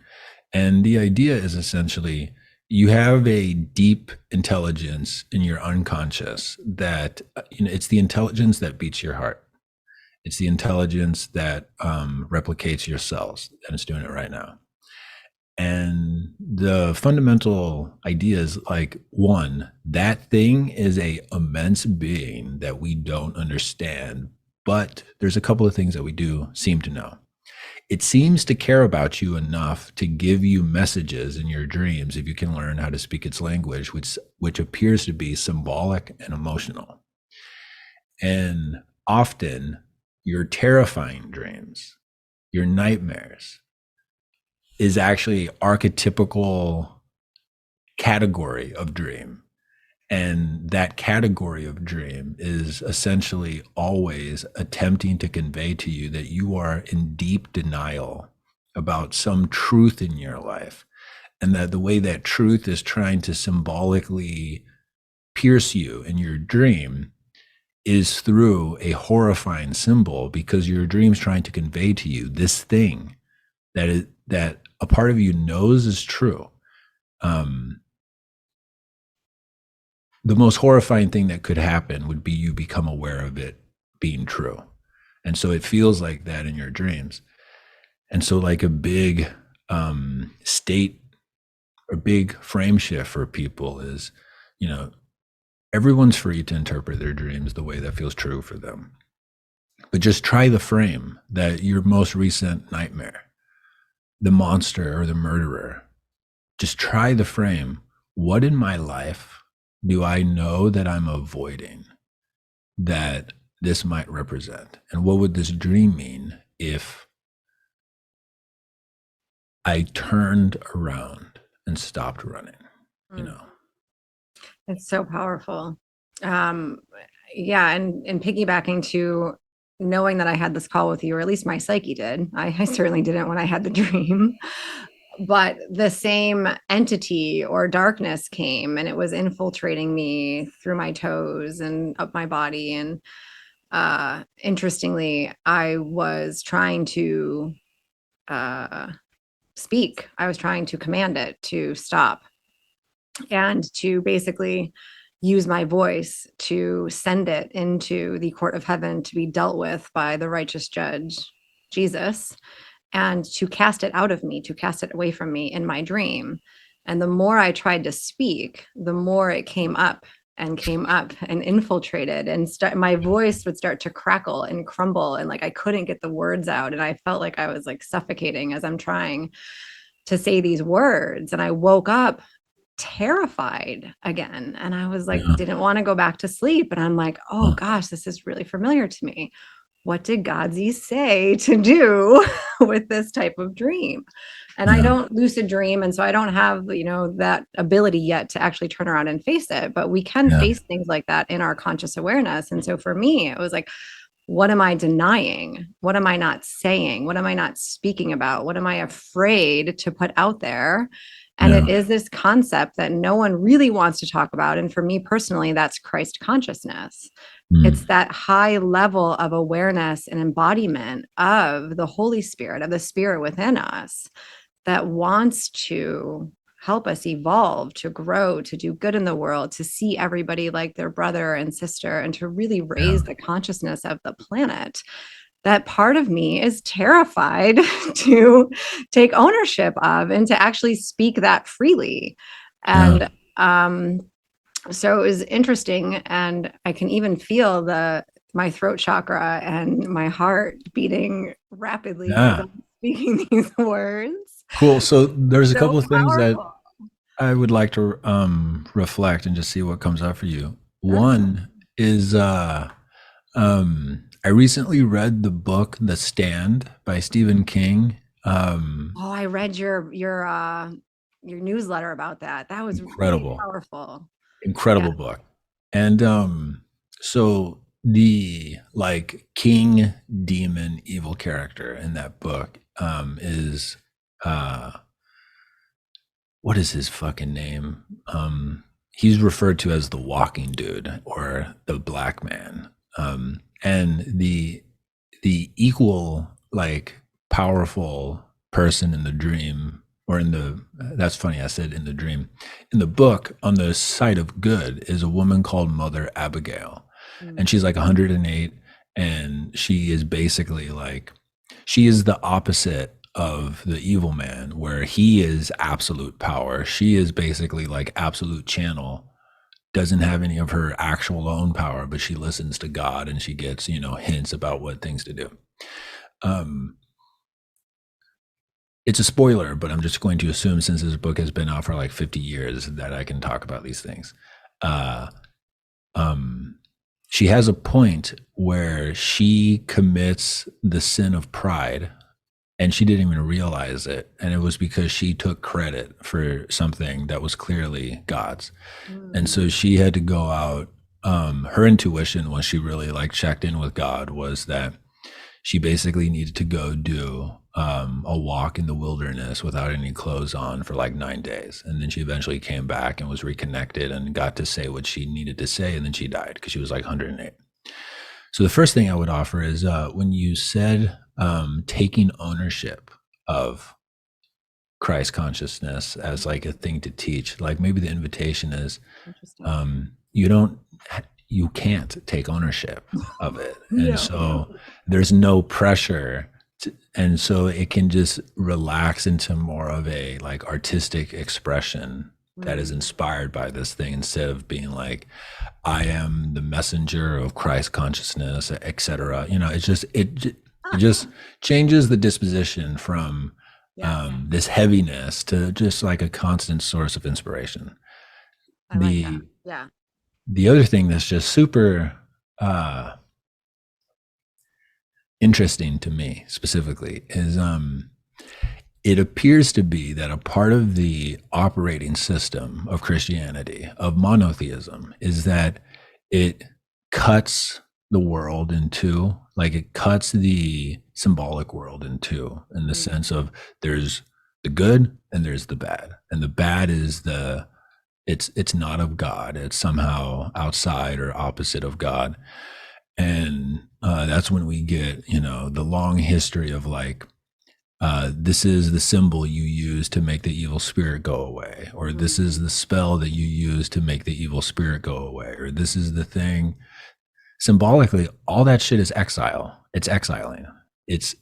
And the idea is essentially you have a deep intelligence in your unconscious that, it's the intelligence that beats your heart. It's the intelligence that replicates your cells, and it's doing it right now. And the fundamental idea is like, one, that thing is a immense being that we don't understand, but there's a couple of things that we do seem to know. It seems to care about you enough to give you messages in your dreams if you can learn how to speak its language, which appears to be symbolic and emotional. And often your terrifying dreams, your nightmares, is actually archetypical category of dream. And that category of dream is essentially always attempting to convey to you that you are in deep denial about some truth in your life. And that the way that truth is trying to symbolically pierce you in your dream is through a horrifying symbol, because your dream's trying to convey to you this thing that a part of you knows is true. The most horrifying thing that could happen would be you become aware of it being true. And so it feels like that in your dreams. And so, like a big state or big frame shift for people is, everyone's free to interpret their dreams the way that feels true for them. But just try the frame that your most recent nightmare, the monster or the murderer, just try the frame. What in my life do I know that I'm avoiding that this might represent? And what would this dream mean if I turned around and stopped running? You know? It's so powerful. Um, yeah, and piggybacking to knowing that I had this call with you, or at least my psyche did. I certainly didn't when I had the dream, but the same entity or darkness came and it was infiltrating me through my toes and up my body. And interestingly, I was trying to speak. I was trying to command it to stop and to basically use my voice to send it into the court of heaven to be dealt with by the righteous judge, Jesus, and to cast it out of me, to cast it away from me in my dream. And the more I tried to speak, the more it came up and infiltrated, and my voice would start to crackle and crumble, and like I couldn't get the words out, and I felt like I was like suffocating as I'm trying to say these words. And I woke up terrified again, and I was like, Yeah. didn't want to go back to sleep, and I'm like, oh gosh, this is really familiar to me. what did Godsey say to do with this type of dream? And I Yeah. don't lucid dream. And so I don't have, that ability yet to actually turn around and face it. But we can Yeah. face things like that in our conscious awareness. And so for me, it was like, what am I denying? What am I not saying? What am I not speaking about? What am I afraid to put out there? And it Yeah. is this concept that no one really wants to talk about. And for me personally, that's Christ consciousness. It's Mm. that high level of awareness and embodiment of the Holy Spirit, of the Spirit within us that wants to help us evolve, to grow, to do good in the world, to see everybody like their brother and sister, and to really Yeah. raise the consciousness of the planet. That part of me is terrified to take ownership of and to actually speak that freely. Yeah. And so it was interesting, and I can even feel my throat chakra and my heart beating rapidly as Yeah. I'm speaking these words. Cool. So there's a So couple of things that powerful. I would like to reflect and just see what comes up for you. Uh-huh. One is I recently read the book The Stand by Stephen King. Oh, I read your newsletter about that. That was really Incredible, powerful. Yeah. incredible book. And so the like king demon evil character in that book is uh what is his fucking name? He's referred to as the walking dude or the black man. And the equal like powerful person in the dream or in the that's funny I said in the dream in the book on the side of good is a woman called Mother Abigail, and Mm, she's like 108, and she is basically like she is the opposite of the evil man where he is absolute power. She is basically like absolute channel, doesn't have any of her actual own power, but she listens to God and she gets, hints about what things to do. Um, it's a spoiler, but I'm just going to assume since this book has been out for like 50 years that I can talk about these things. Uh, um, she has a point where she commits the sin of pride and she didn't even realize it. And it was because she took credit for something that was clearly God's. And mm, so she had to go out. Her intuition, when she really like checked in with God, was that she basically needed to go do a walk in the wilderness without any clothes on for like 9 days. And then she eventually came back and was reconnected and got to say what she needed to say. And then she died because she was like 108. So the first thing I would offer is when you said taking ownership of Christ consciousness as like a thing to teach, like maybe the invitation is interesting. you don't you can't take ownership of it, and No. so there's no pressure and so it can just relax into more of a like artistic expression that is Mm. inspired by this thing instead of being like I am the messenger of Christ consciousness, etc. It just changes the disposition from Yeah, this heaviness to just like a constant source of inspiration. I like that. The Yeah. the other thing that's just super interesting to me specifically is it appears to be that a part of the operating system of Christianity, of monotheism, is that it cuts the world in two, like it cuts the symbolic world in two, in the Mm, sense of there's the good and there's the bad. And the bad is it's not of God. It's somehow outside or opposite of God. And that's when we get, the long history of like this is the symbol you use to make the evil spirit go away, or this is mm, the spell that you use to make the evil spirit go away, or this is the thing. Symbolically, all that shit is exile. It's exiling. It's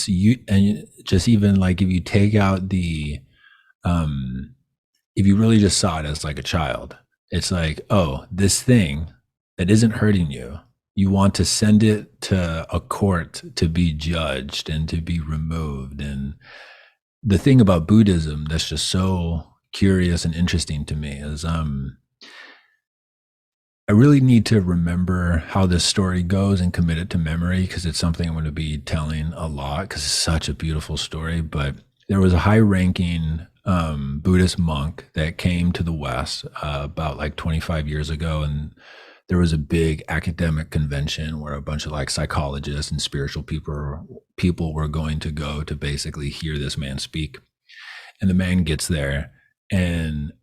you, and just even like if you take out um, if you really just saw it as like a child, it's like, oh, this thing that isn't hurting you, you want to send it to a court to be judged and to be removed. And the thing about Buddhism that's just so curious and interesting to me is I really need to remember how this story goes and commit it to memory because it's something I'm going to be telling a lot because it's such a beautiful story. But there was a high ranking Buddhist monk that came to the West about like 25 years ago. And there was a big academic convention where a bunch of like psychologists and spiritual people were going to go to basically hear this man speak. And the man gets there and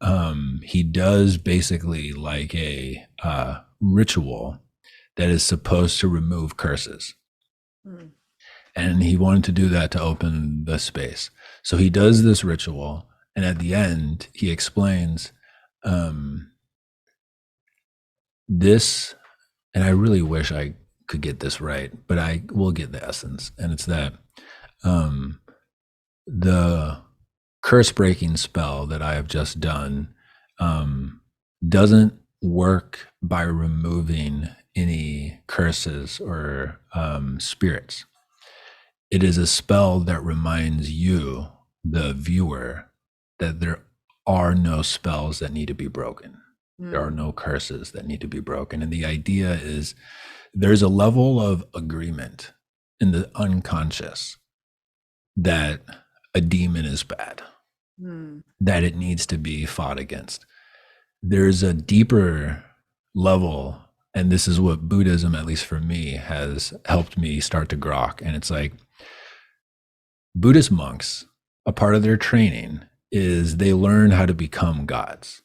he does basically like a ritual that is supposed to remove curses. Mm. And he wanted to do that to open the space. So he does this ritual. And at the end, he explains um, this. And I really wish I could get this right, but I will get the essence. And it's that um, the curse breaking spell that I have just done um, doesn't work by removing any curses or spirits. It is a spell that reminds you, the viewer, that there are no spells that need to be broken. There are Mm. no curses that need to be broken. And the idea is there's a level of agreement in the unconscious that a demon is bad, Mm. that it needs to be fought against. There's a deeper level, and this is what Buddhism, at least for me, has helped me start to grok. And it's like Buddhist monks, a part of their training is they learn how to become gods.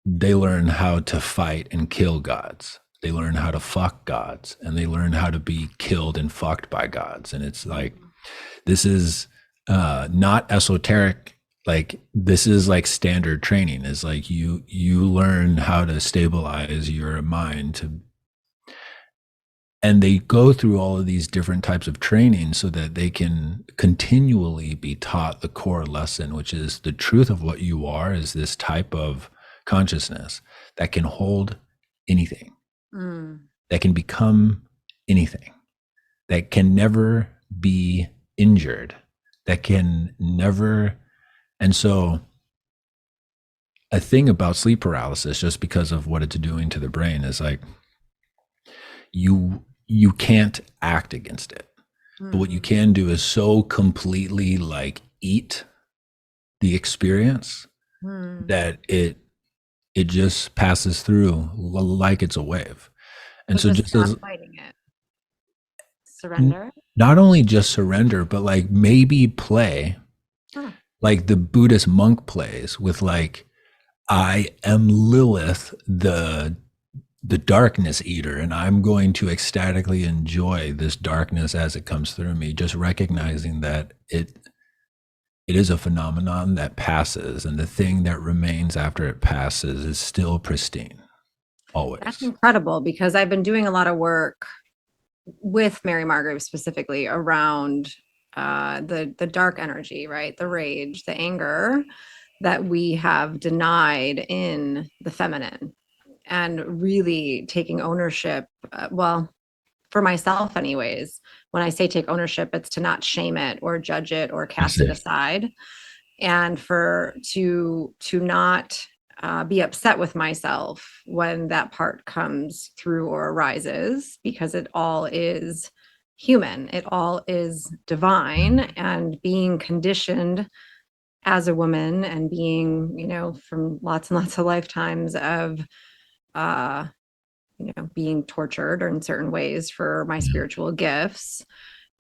They learn how to fight and kill gods. They learn how to fuck gods, and they learn how to be killed and fucked by gods. And it's like, this is not esoteric. Like this is like standard training is like you learn how to stabilize your mind to, and they go through all of these different types of training so that they can continually be taught the core lesson, which is the truth of what you are is this type of consciousness that can hold anything, Mm. that can become anything, that can never be injured, that can never. And so a thing about sleep paralysis, just because of what it's doing to the brain, is like you can't act against it. But what you Mm. can do is so completely like eat the experience Mm. that it just passes through like it's a wave. And So so just just stop as fighting it. Surrender. not only just surrender, but like maybe play Huh. like the Buddhist monk plays with like, I am Lilith, the darkness eater, and I'm going to ecstatically enjoy this darkness as it comes through me, just recognizing that it is a phenomenon that passes, and the thing that remains after it passes is still pristine, That's always. incredible because I've been doing a lot of work with Mary Margaret specifically around the dark energy, right? The rage, the anger that we have denied in the feminine, and really taking ownership. Well, for myself, anyways, when I say take ownership, it's to not shame it or judge it or I cast it see. aside, and for to not be upset with myself when that part comes through or arises, because it all is human, it all is divine, and being conditioned as a woman and being, from lots and lots of lifetimes of uh being tortured or in certain ways for my Yeah. spiritual gifts.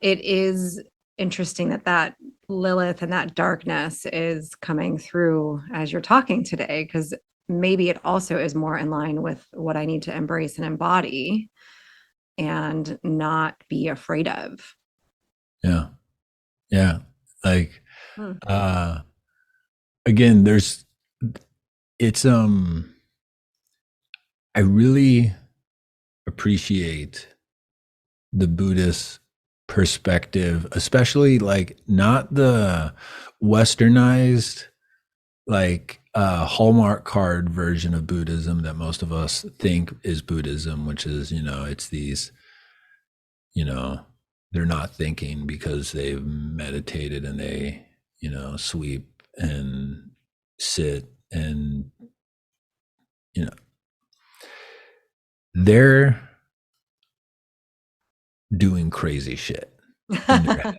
It is interesting that that Lilith and that darkness is coming through as you're talking today, because maybe it also is more in line with what I need to embrace and embody and not be afraid of. Yeah. Yeah. Like, Hmm. uh, again, it's, I really appreciate the Buddhist perspective, especially like not the westernized, like Hallmark card version of Buddhism that most of us think is Buddhism, which is, it's these, you know, they're not thinking because they've meditated and they, sweep and sit and, you know, they're doing crazy shit in their head.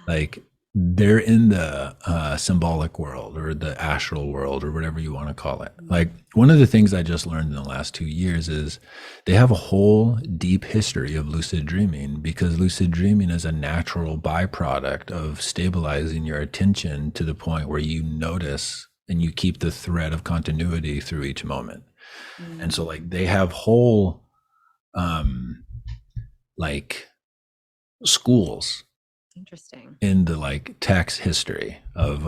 Like they're in the symbolic world or the astral world or whatever you want to call it. Like one of the things I just learned in the last 2 years is they have a whole deep history of lucid dreaming, because lucid dreaming is a natural byproduct of stabilizing your attention to the point where you notice and you keep the thread of continuity through each moment. And so like they have whole like schools Interesting. in the like text history of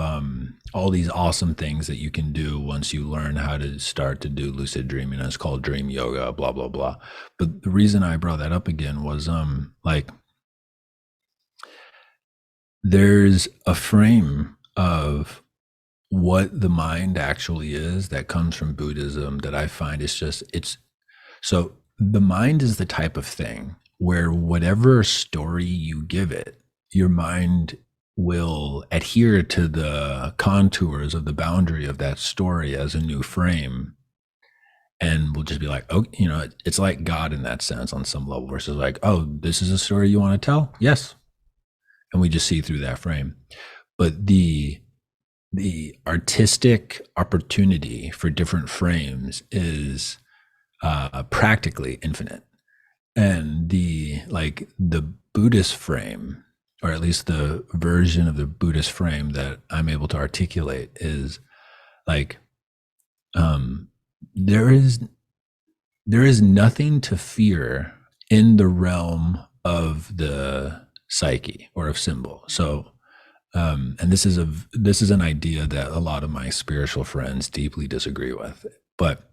all these awesome things that you can do once you learn how to start to do lucid dreaming. And it's called dream yoga, blah blah blah. But the reason I brought that up again was like there's a frame of what the mind actually is that comes from Buddhism that I find is just it's so the mind is the type of thing where whatever story you give it, your mind will adhere to the contours of the boundary of that story as a new frame, and will just be like, oh, it's like God in that sense on some level, versus like, oh, this is a story you want to tell? Yes. And we just see through that frame. But the artistic opportunity for different frames is practically infinite. And the Buddhist frame, or at least the version of the Buddhist frame that I'm able to articulate, is like um, there is nothing to fear in the realm of the psyche or of symbol. So and this is an idea that a lot of my spiritual friends deeply disagree with. But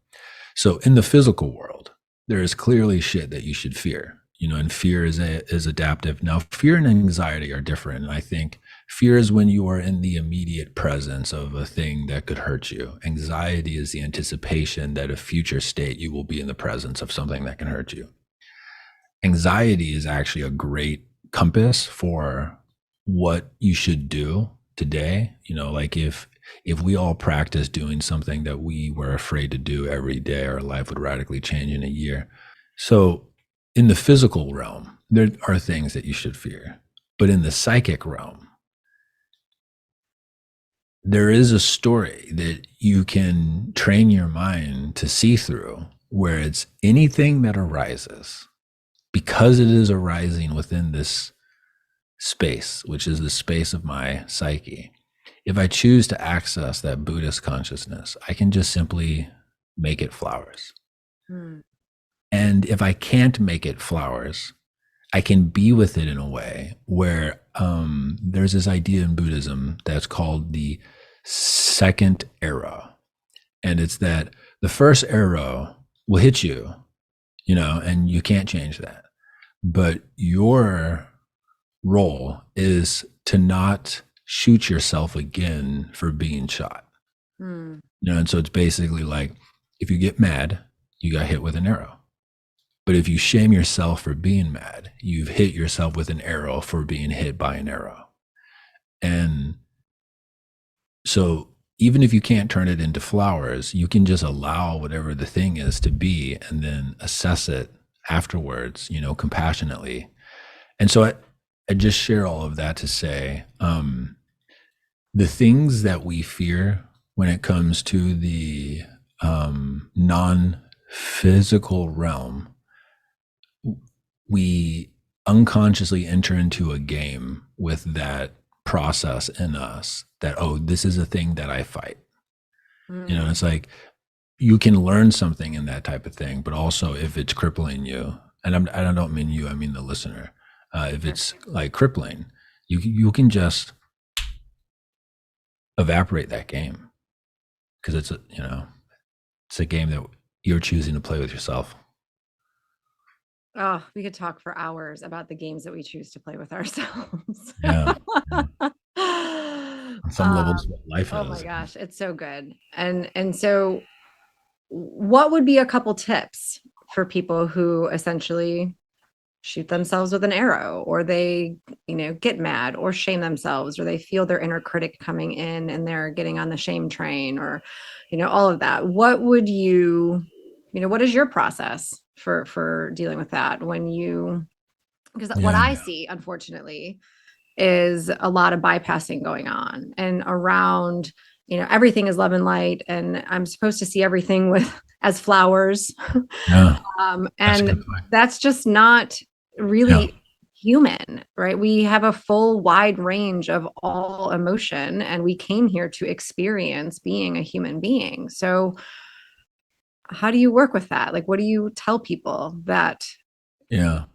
so in the physical world, there is clearly shit that you should fear, and fear is adaptive. Now, fear and anxiety are different. And I think fear is when you are in the immediate presence of a thing that could hurt you. Anxiety is the anticipation that a future state you will be in the presence of something that can hurt you. Anxiety is actually a great compass for what you should do today. Like if we all practice doing something that we were afraid to do every day, our life would radically change in a year. So in the physical realm, there are things that you should fear. But in the psychic realm, there is a story that you can train your mind to see through, where it's anything that arises, because it is arising within this space, which is the space of my psyche. If I choose to access that Buddhist consciousness, I can just simply make it flowers. And if I can't make it flowers, I can be with it in a way where there's this idea in Buddhism that's called the second arrow. And it's that the first arrow will hit you, and you can't change that. But your role is to not shoot yourself again for being shot. And so it's basically like, if you get mad, you got hit with an arrow. But if you shame yourself for being mad, you've hit yourself with an arrow for being hit by an arrow. And so even if you can't turn it into flowers, you can just allow whatever the thing is to be, and then assess it afterwards, compassionately. And so I just share all of that to say, the things that we fear when it comes to the non-physical realm, we unconsciously enter into a game with that process in us that, oh, this is a thing that I fight. It's like you can learn something in that type of thing, but also if it's crippling you, and I don't mean you, I mean the listener. If it's like crippling, you can just evaporate that game, because it's a game that you're choosing to play with yourself. Oh, we could talk for hours about the games that we choose to play with ourselves. Yeah. On some levels, what life Oh is. my gosh, it's so good. And so what would be a couple tips for people who essentially shoot themselves with an arrow, or they, get mad or shame themselves, or they feel their inner critic coming in and they're getting on the shame train, or, all of that? What would what is your process for dealing with that when you, because what Yeah. I see, unfortunately, is a lot of bypassing going on and around, everything is love and light, and I'm supposed to see everything with as flowers. Yeah. That's a And good point. that's just not Yeah. really human, right? We have a full wide range of all emotion, and we came here to experience being a human being. So how do you work with that? Like, what do you tell people that? Yeah.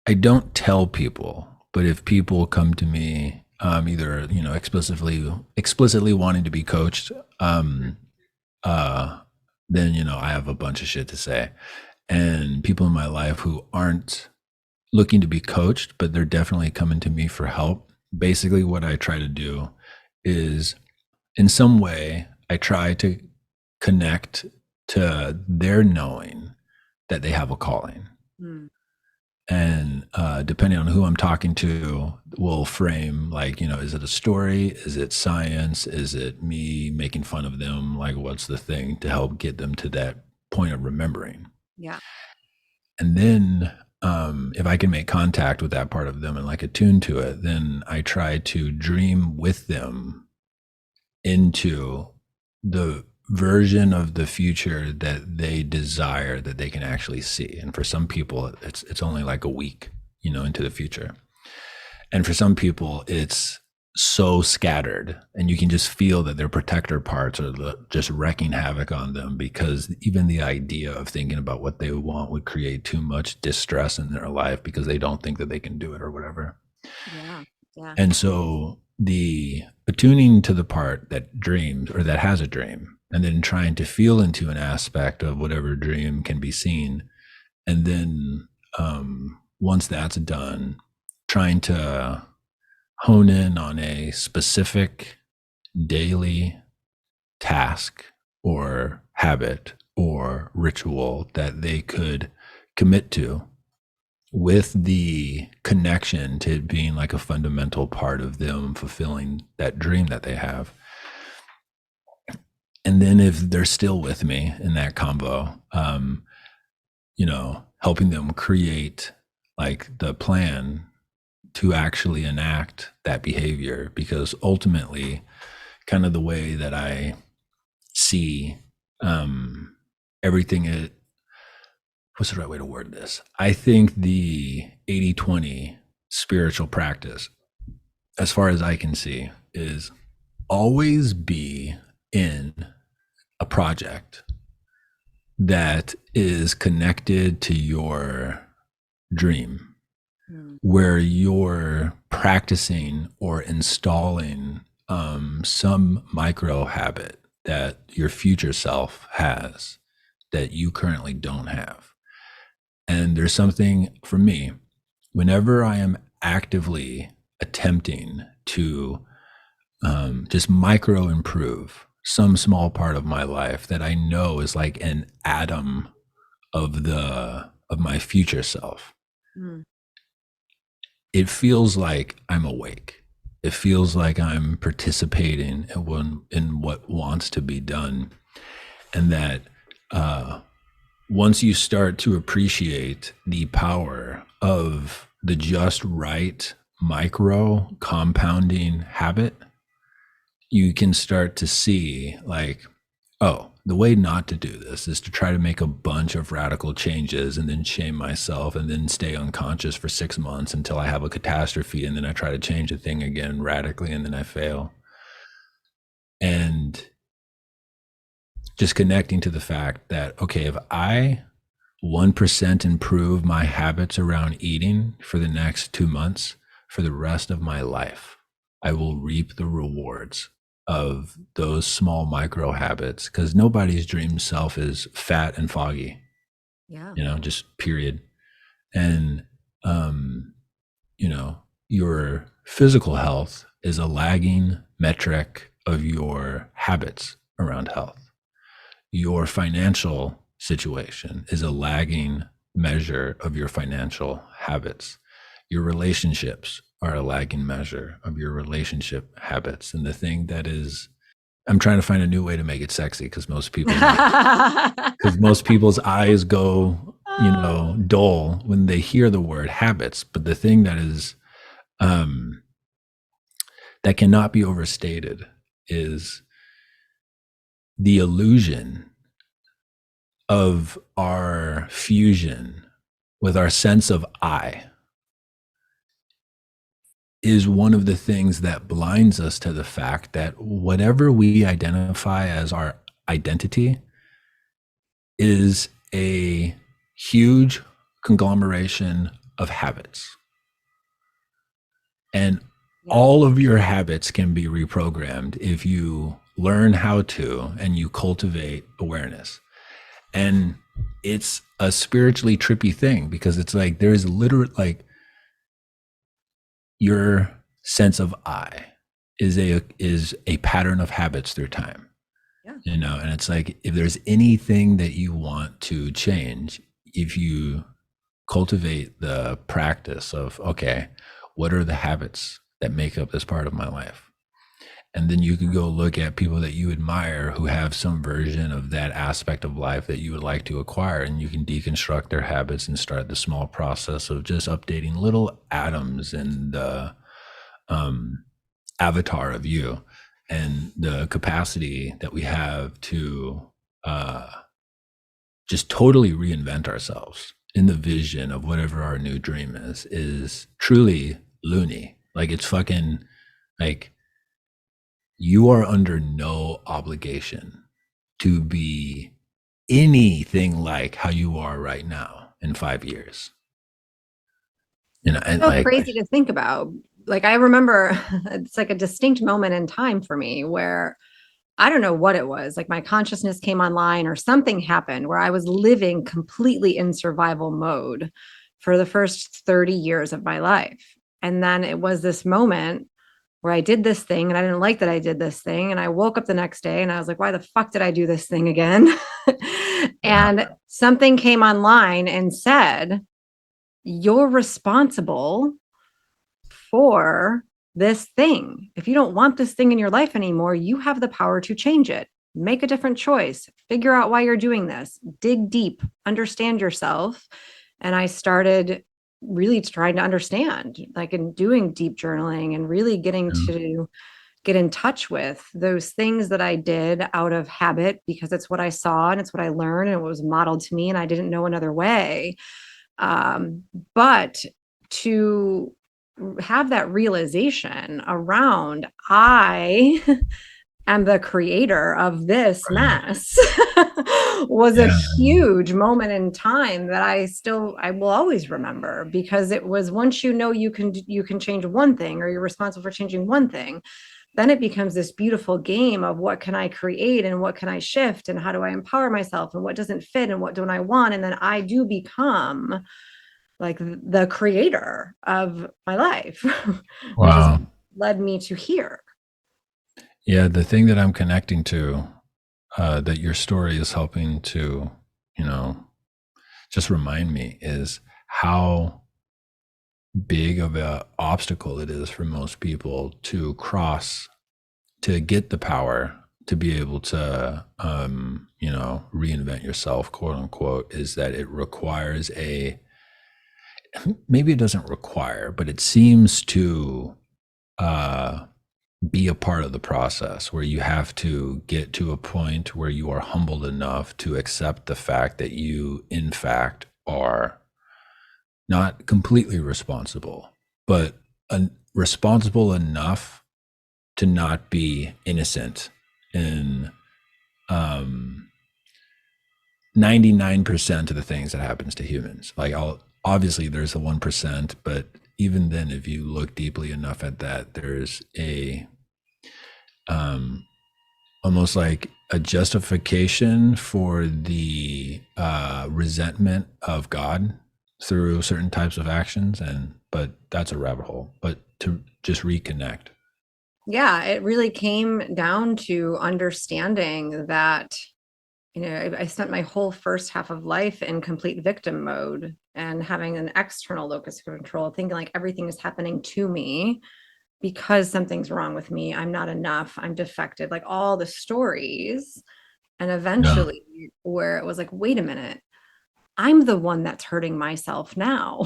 I don't tell people, but if people come to me, either explicitly wanting to be coached, uh, then I have a bunch of shit to say. And people in my life who aren't looking to be coached, but they're definitely coming to me for help. Basically, what I try to do is, in some way, I try to connect to their knowing that they have a calling. Hmm. And depending on who I'm talking to, will frame, like, is it a story? Is it science? Is it me making fun of them? Like, what's the thing to help get them to that point of remembering? Yeah. And then if I can make contact with that part of them and like attune to it, then I try to dream with them into the version of the future that they desire, that they can actually see. And for some people, it's only like a week, into the future. And for some people, it's so scattered, and you can just feel that their protector parts are just wrecking havoc on them, because even the idea of thinking about what they want would create too much distress in their life because they don't think that they can do it or whatever. Yeah. Yeah. And so the attuning to the part that dreams, or that has a dream, and then trying to feel into an aspect of whatever dream can be seen. And then once that's done, trying to hone in on a specific daily task or habit or ritual that they could commit to, with the connection to it being like a fundamental part of them fulfilling that dream that they have. And then if they're still with me in that combo, helping them create like the plan to actually enact that behavior. Because ultimately, kind of the way that I see everything, what's the right way to word this? I think the 80-20 spiritual practice, as far as I can see, is always be in a project that is connected to your dream, Hmm. where you're practicing or installing some micro habit that your future self has that you currently don't have. And there's something for me, whenever I am actively attempting to just micro improve some small part of my life that I know is like an atom of my future self, Hmm. it feels like I'm awake. It feels like I'm participating in what wants to be done. And that once you start to appreciate the power of the just right micro compounding habit, you can start to see, like, oh, the way not to do this is to try to make a bunch of radical changes and then shame myself and then stay unconscious for 6 months until I have a catastrophe. And then I try to change the thing again radically and then I fail. And just connecting to the fact that, okay, if I 1% improve my habits around eating for the next 2 months, for the rest of my life, I will reap the rewards of those small micro habits, because nobody's dream self is fat and foggy, Yeah. just period. And, um, your physical health is a lagging metric of your habits around health. Your financial situation is a lagging measure of your financial habits. Your relationships are a lagging measure of your relationship habits. And the thing that is I'm trying to find a new way to make it sexy because most people's eyes go, dull when they hear the word habits. But the thing that is um, that cannot be overstated is the illusion of our fusion with our sense of I is one of the things that blinds us to the fact that whatever we identify as our identity is a huge conglomeration of habits. And all of your habits can be reprogrammed if you learn how to and you cultivate awareness. And it's a spiritually trippy thing because it's like there's literally like your sense of I is a pattern of habits through time. Yeah. And it's like if there's anything that you want to change, if you cultivate the practice of, okay, what are the habits that make up this part of my life? And then you could go look at people that you admire who have some version of that aspect of life that you would like to acquire, and you can deconstruct their habits and start the small process of just updating little atoms in the avatar of you, and the capacity that we have to just totally reinvent ourselves in the vision of whatever our new dream is truly loony. Like it's fucking like you are under no obligation to be anything like how you are right now in 5 years. And so like crazy to think about. Like I remember it's like a distinct moment in time for me where I don't know what it was, like my consciousness came online or something happened where I was living completely in survival mode for the first 30 years of my life. And then it was this moment where I did this thing and I didn't like that I did this thing. And I woke up the next day and I was like, why the fuck did I do this thing again? And something came online and said, you're responsible for this thing. If you don't want this thing in your life anymore, you have the power to change it. Make a different choice. Figure out why you're doing this. Dig deep, understand yourself. And I started really trying to understand, like in doing deep journaling and really getting to get in touch with those things that I did out of habit because it's what I saw and it's what I learned and it was modeled to me and I didn't know another way. But to have that realization around I am the creator of this mess was a huge moment in time that I will always remember, because it was once you know you can change one thing or you're responsible for changing one thing, then it becomes this beautiful game of what can I create and what can I shift and how do I empower myself and what doesn't fit and what don't I want, and then I do become like the creator of my life. Which has led me to here. Yeah, the thing that I'm connecting to, that your story is helping to, just remind me is how big of an obstacle it is for most people to cross, to get the power to be able to, reinvent yourself, quote unquote, is that it requires maybe it doesn't require, but it seems to be a part of the process where you have to get to a point where you are humbled enough to accept the fact that you, in fact, are not completely responsible, but responsible enough to not be innocent in 99% of the things that happens to humans. Like obviously there's the 1%, but even then, if you look deeply enough at that, there's a almost like a justification for the resentment of God through certain types of actions. But that's a rabbit hole. But to just reconnect. Yeah, it really came down to understanding that, I spent my whole first half of life in complete victim mode and having an external locus of control, thinking like everything is happening to me. because something's wrong with me, I'm not enough, I'm defective, like all the stories. And Yeah. eventually, where it was like, wait a minute, I'm the one that's hurting myself now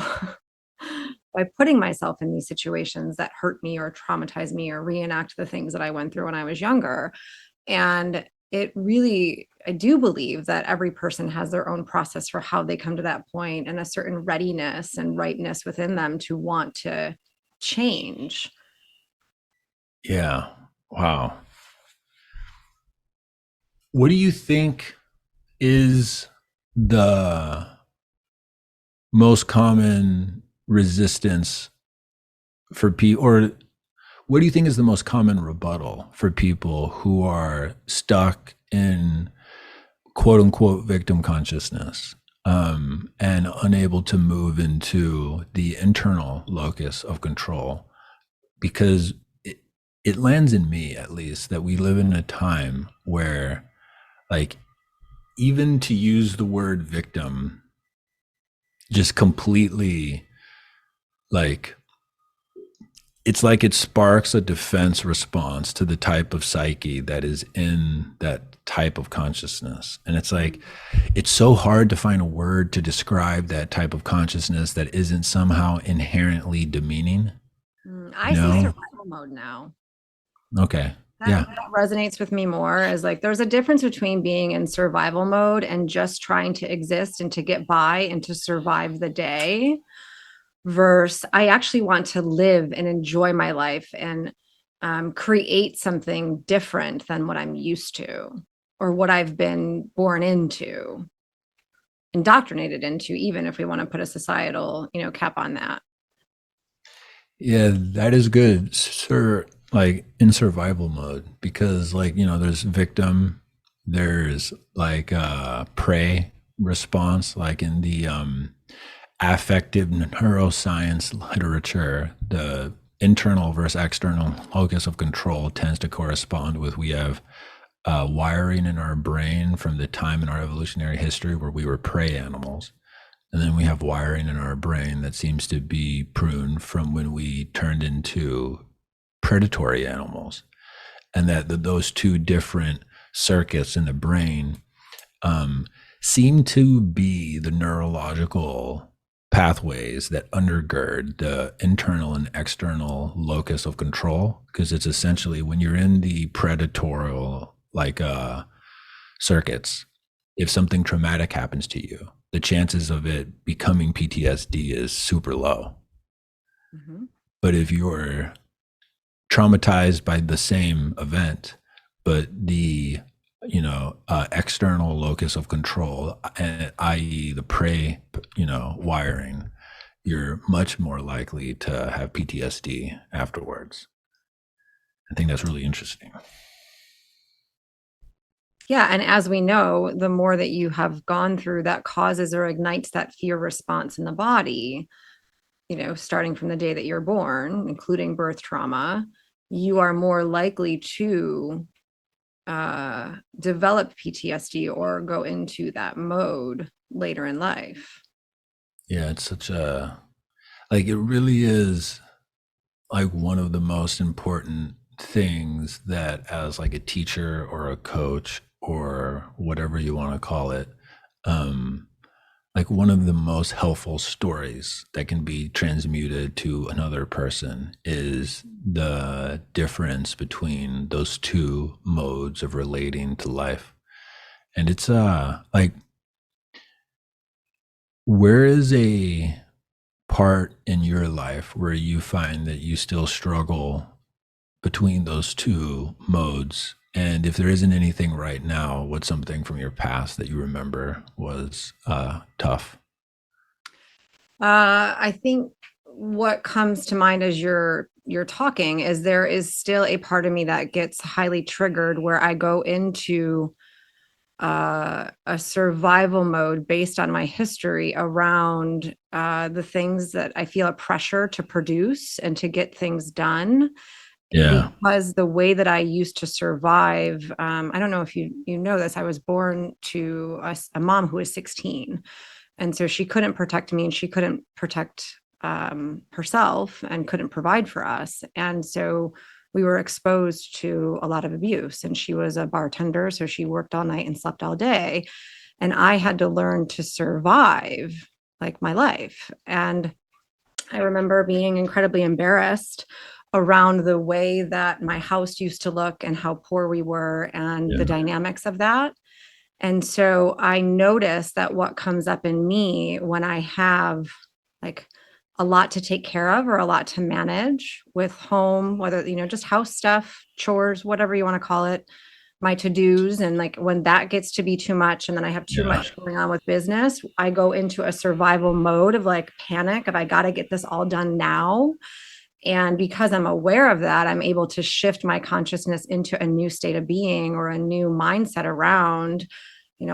by putting myself in these situations that hurt me or traumatize me or reenact the things that I went through when I was younger. And it really, I do believe that every person has their own process for how they come to that point and a certain readiness and ripeness within them to want to change. Yeah. Wow. What do you think is the most common resistance for people, or what do you think is the most common rebuttal for people who are stuck in quote unquote victim consciousness, and unable to move into the internal locus of control? Because it lands in me, at least, that we live in a time where, like, even to use the word victim just completely, like, it's like it sparks a defense response to the type of psyche that is in that type of consciousness. And it's like, it's so hard to find a word to describe that type of consciousness that isn't somehow inherently demeaning, I you say know? survival mode now. Okay. That Yeah. resonates with me more as like there's a difference between being in survival mode and just trying to exist and to get by and to survive the day versus I actually want to live and enjoy my life and create something different than what I'm used to or what I've been born into, indoctrinated into, even if we want to put a societal, cap on that. Yeah, that is good. Sir, like in survival mode, because, like, there's victim, there's like prey response, like in the affective neuroscience literature, the internal versus external locus of control tends to correspond with, we have wiring in our brain from the time in our evolutionary history where we were prey animals. And then we have wiring in our brain that seems to be pruned from when we turned into predatory animals. And that those two different circuits in the brain um, seem to be the neurological pathways that undergird the internal and external locus of control. Because it's essentially when you're in the predatorial, like, circuits, if something traumatic happens to you, the chances of it becoming PTSD is super low. Mhm. But if you're traumatized by the same event, but the external locus of control, i.e., the prey, wiring, you're much more likely to have PTSD afterwards. I think that's really interesting. Yeah, and as we know, the more that you have gone through that causes or ignites that fear response in the body, starting from the day that you're born, including birth trauma, you are more likely to develop PTSD or go into that mode later in life. Yeah, it's such a, like, it really is like one of the most important things that, as like a teacher or a coach or whatever you want to call it, um like one of the most helpful stories that can be transmuted to another person is the difference between those two modes of relating to life. And it's like, where is a part in your life where you find that you still struggle between those two modes? And if there isn't anything right now, what's something from your past that you remember was tough? I think what comes to mind as you're talking is there is still a part of me that gets highly triggered where I go into a survival mode based on my history around the things that I feel a pressure to produce and to get things done Yeah. because the way that I used to survive, I don't know if you know this, I was born to a mom who was 16. And so she couldn't protect me and she couldn't protect herself and couldn't provide for us. And so we were exposed to a lot of abuse. And she was a bartender, so she worked all night and slept all day. And I had to learn to survive like my life. And I remember being incredibly embarrassed around the way that my house used to look and how poor we were and the Yeah. dynamics of that. And so I noticed that what comes up in me when I have like a lot to take care of or a lot to manage with home, whether, just house stuff, chores, whatever you want to call it, my to-dos. And like when that gets to be too much and then I have too Yeah. much going on with business, I go into a survival mode of like panic of I got to get this all done now. And because I'm aware of that, I'm able to shift my consciousness into a new state of being or a new mindset around,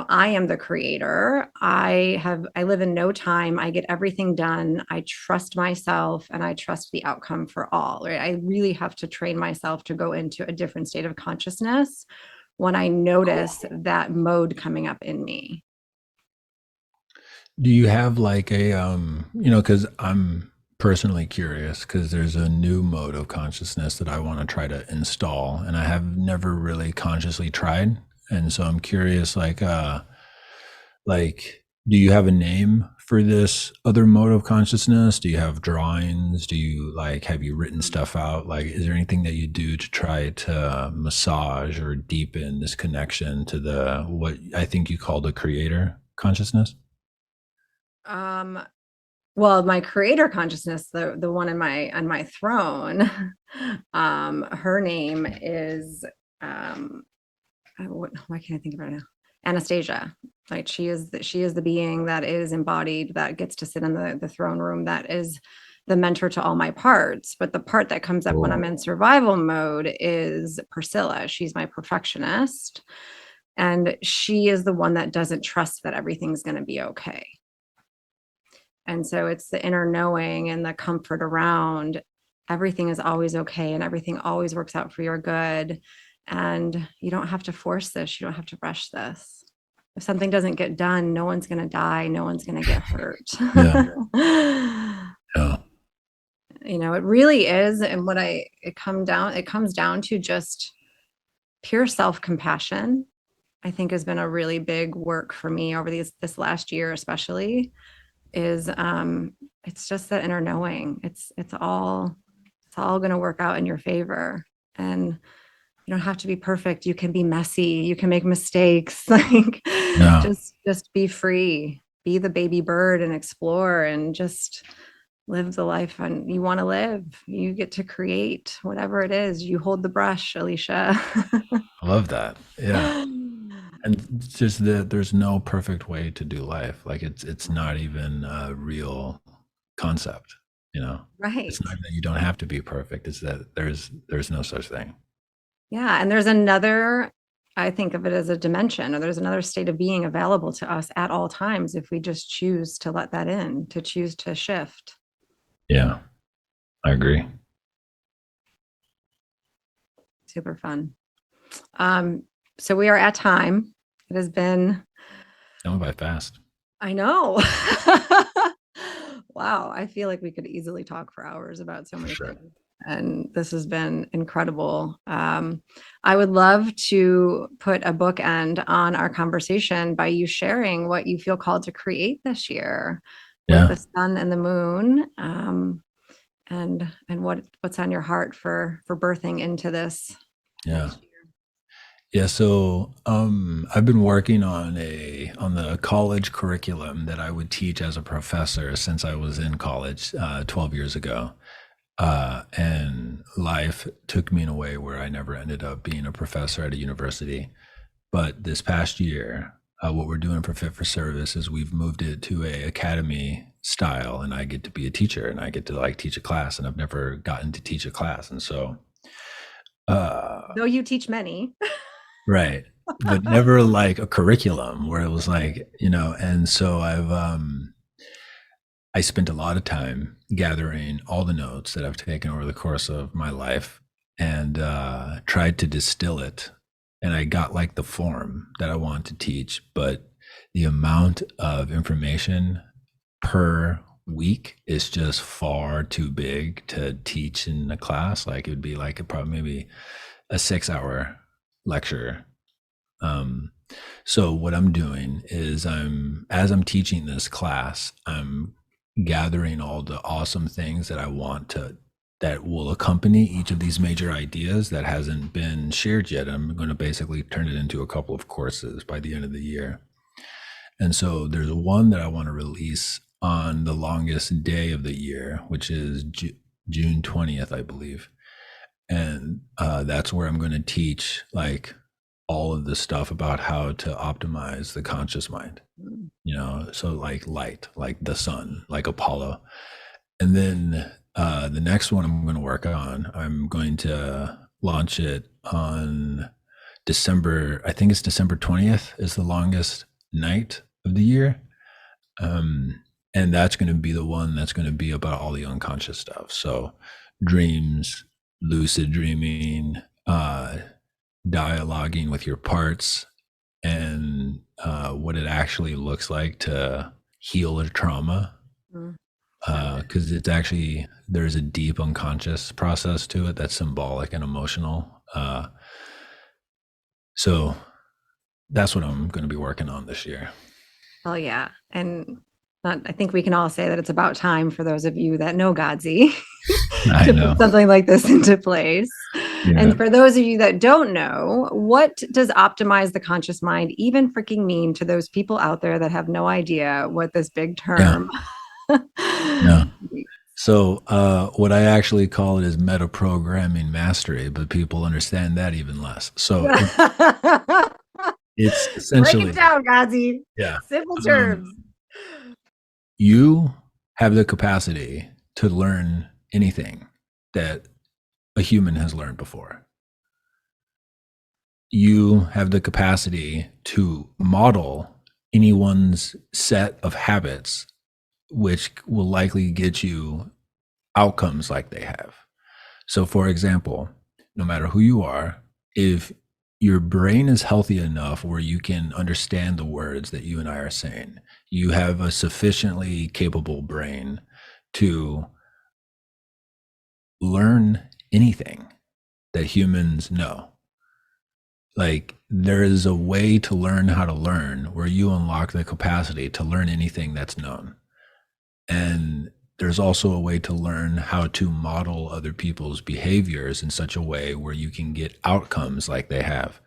I am the creator. I live in no time. I get everything done. I trust myself and I trust the outcome for all. Right? I really have to train myself to go into a different state of consciousness when I notice that mode coming up in me. Do you have like a because I'm personally curious because there's a new mode of consciousness that I want to try to install and I have never really consciously tried. And so I'm curious like do you have a name for this other mode of consciousness? Do you have drawings? Do you like have you written stuff out? Like is there anything that you do to try to massage or deepen this connection to the what I think you call the creator consciousness? Um, well, my creator consciousness, the one on my throne, her name is why can't I think of it now? Anastasia. Like she is the being that is embodied that gets to sit in the throne room, that is the mentor to all my parts. But the part that comes up when I'm in survival mode is Priscilla. She's my perfectionist. And she is the one that doesn't trust that everything's going to be okay. And so it's the inner knowing and the comfort around everything is always okay and everything always works out for your good. And you don't have to force this. You don't have to rush this. If something doesn't get done, no one's going to die. No one's going to get hurt. Yeah. Yeah. It really is. And it comes down to just pure self-compassion, I think has been a really big work for me over this last year, especially is it's just that inner knowing. It's all going to work out in your favor. And you don't have to be perfect. You can be messy. You can make mistakes. Like Yeah. just be free, be the baby bird and explore and just live the life you want to live. You get to create whatever it is. You hold the brush, Alicia. I love that. Yeah. And it's just that there's no perfect way to do life. Like it's not even a real concept, you know. It's Right. not that you don't have to be perfect. It's that there's no such thing. Yeah. And there's another, I think of it as a dimension, or there's another state of being available to us at all times if we just choose to let that in, to choose to shift. Yeah, I agree. Super fun. So we are at time. It has been, That went by fast. I know. Wow. I feel like we could easily talk for hours about so For many sure. things. And this has been incredible. I would love to put a bookend on our conversation by you sharing what you feel called to create this year with Yeah. the sun and the moon, and what's on your heart for birthing into this Yeah. next year. Yeah, so I've been working on the college curriculum that I would teach as a professor since I was in college 12 years ago. And life took me in a way where I never ended up being a professor at a university. But this past year, what we're doing for Fit for Service is we've moved it to a academy style, and I get to be a teacher, and I get to like teach a class, and I've never gotten to teach a class, and so Though you teach many. right, but never like a curriculum where it was like and so I spent a lot of time gathering all the notes that I've taken over the course of my life and tried to distill it. And I got like the form that I want to teach, but the amount of information per week is just far too big to teach in a class. Like it would be like probably maybe a 6 hour lecture. Um, so what I'm doing is as I'm teaching this class, I'm gathering all the awesome things that I want to that will accompany each of these major ideas that hasn't been shared yet. I'm going to basically turn it into a couple of courses by the end of the year. And so there's one that I want to release on the longest day of the year, which is June 20th, I believe. And that's where I'm going to teach like all of the stuff about how to optimize the conscious mind, so like light, like the sun, like Apollo. And then the next one I'm going to work on, I'm going to launch it on December, I think it's December 20th is the longest night of the year. And that's going to be the one that's going to be about all the unconscious stuff. So dreams, lucid dreaming, dialoguing with your parts, and what it actually looks like to heal a trauma. Because it's actually, there's a deep unconscious process to it that's symbolic and emotional. So that's what I'm going to be working on this year. Oh yeah. And I think we can all say that it's about time for those of you that know Godsey to put something like this into place. Yeah. And for those of you that don't know, what does optimize the conscious mind even freaking mean to those people out there that have no idea what this big term? Yeah. So what I actually call it is meta programming mastery, but people understand that even less. So it's essentially, break it down, Godsey. Yeah. Simple terms. You have the capacity to learn anything that a human has learned before. You have the capacity to model anyone's set of habits, which will likely get you outcomes like they have. So, for example, no matter who you are, if your brain is healthy enough where you can understand the words that you and I are saying, you have a sufficiently capable brain to learn anything that humans know. Like there is a way to learn how to learn where you unlock the capacity to learn anything that's known. And there's also a way to learn how to model other people's behaviors in such a way where you can get outcomes like they have.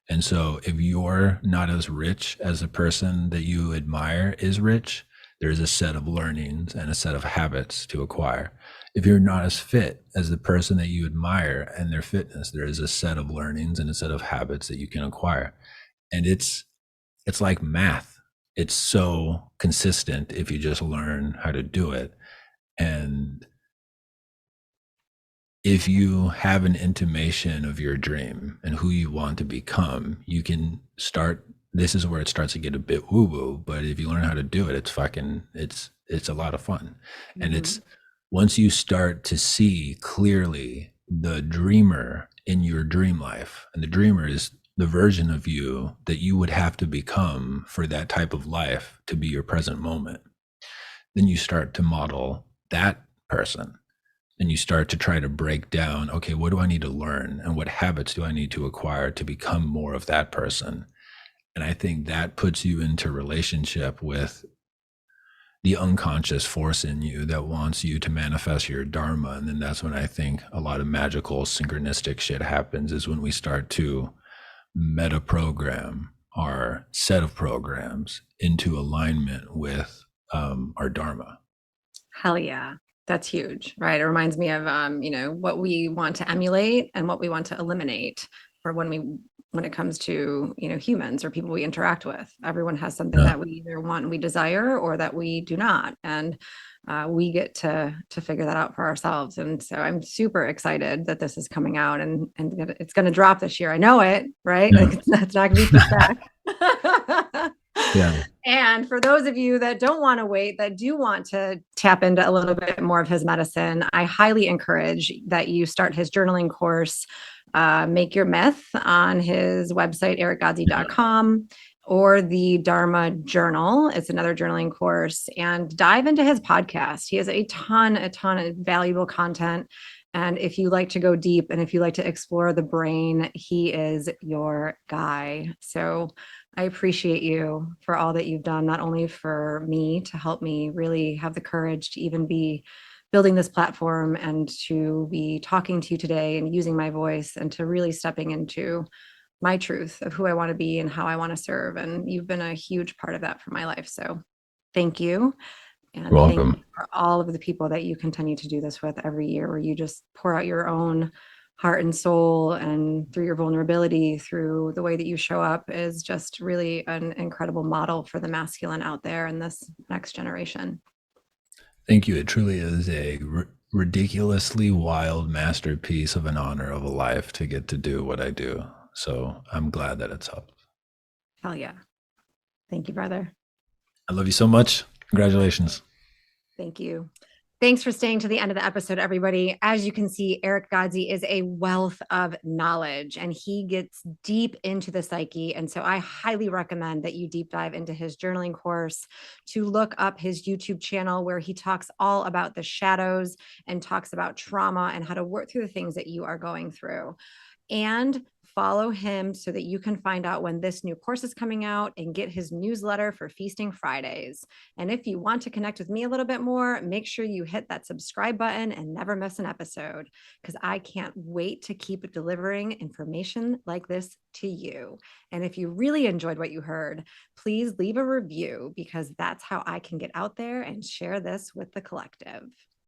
And so if you're not as rich as the person that you admire is rich, there's a set of learnings and a set of habits to acquire. If you're not as fit as the person that you admire and their fitness, there is a set of learnings and a set of habits that you can acquire. And it's like math. It's so consistent if you just learn how to do it. And if you have an intimation of your dream and who you want to become, you can start. This is where it starts to get a bit woo-woo, but if you learn how to do it, it's a lot of fun. Mm-hmm. And it's once you start to see clearly the dreamer in your dream life, and the dreamer is the version of you that you would have to become for that type of life to be your present moment, then you start to model that person. And you start to try to break down, okay, what do I need to learn and what habits do I need to acquire to become more of that person? And I think that puts you into relationship with the unconscious force in you that wants you to manifest your Dharma. And then that's when I think a lot of magical synchronistic shit happens, is when we start to meta program our set of programs into alignment with our Dharma. Hell yeah. That's huge, right? It reminds me of, what we want to emulate and what we want to eliminate for when it comes to, humans or people we interact with. Everyone has something that we either want and we desire or that we do not. And we get to figure that out for ourselves. And so I'm super excited that this is coming out and it's going to drop this year. I know it, right? Yeah. Like it's not going to be pushed back. Yeah. And for those of you that don't want to wait, that do want to tap into a little bit more of his medicine, I highly encourage that you start his journaling course, Make Your Myth, on his website, erickgodsey.com. or the Dharma Journal. It's another journaling course, and dive into his podcast. He has a ton of valuable content. And if you like to go deep and if you like to explore the brain, he is your guy. So I appreciate you for all that you've done, not only for me to help me really have the courage to even be building this platform and to be talking to you today and using my voice and to really stepping into my truth of who I want to be and how I want to serve. And you've been a huge part of that for my life. So thank you. You're And thank you welcome. for all of the people that you continue to do this with every year, where you just pour out your own heart and soul, and through your vulnerability, through the way that you show up, is just really an incredible model for the masculine out there in this next generation. Thank you. It truly is a ridiculously wild masterpiece of an honor of a life to get to do what I do. So I'm glad that it's helped. Hell yeah. Thank you, brother. I love you so much. Congratulations. Thank you. Thanks for staying to the end of the episode, everybody. As you can see, Erick Godsey is a wealth of knowledge, and he gets deep into the psyche. And so I highly recommend that you deep dive into his journaling course, to look up his YouTube channel, where he talks all about the shadows and talks about trauma and how to work through the things that you are going through. And follow him so that you can find out when this new course is coming out and get his newsletter for Feasting Fridays. And if you want to connect with me a little bit more, make sure you hit that subscribe button and never miss an episode, because I can't wait to keep delivering information like this to you. And if you really enjoyed what you heard, please leave a review, because that's how I can get out there and share this with the collective.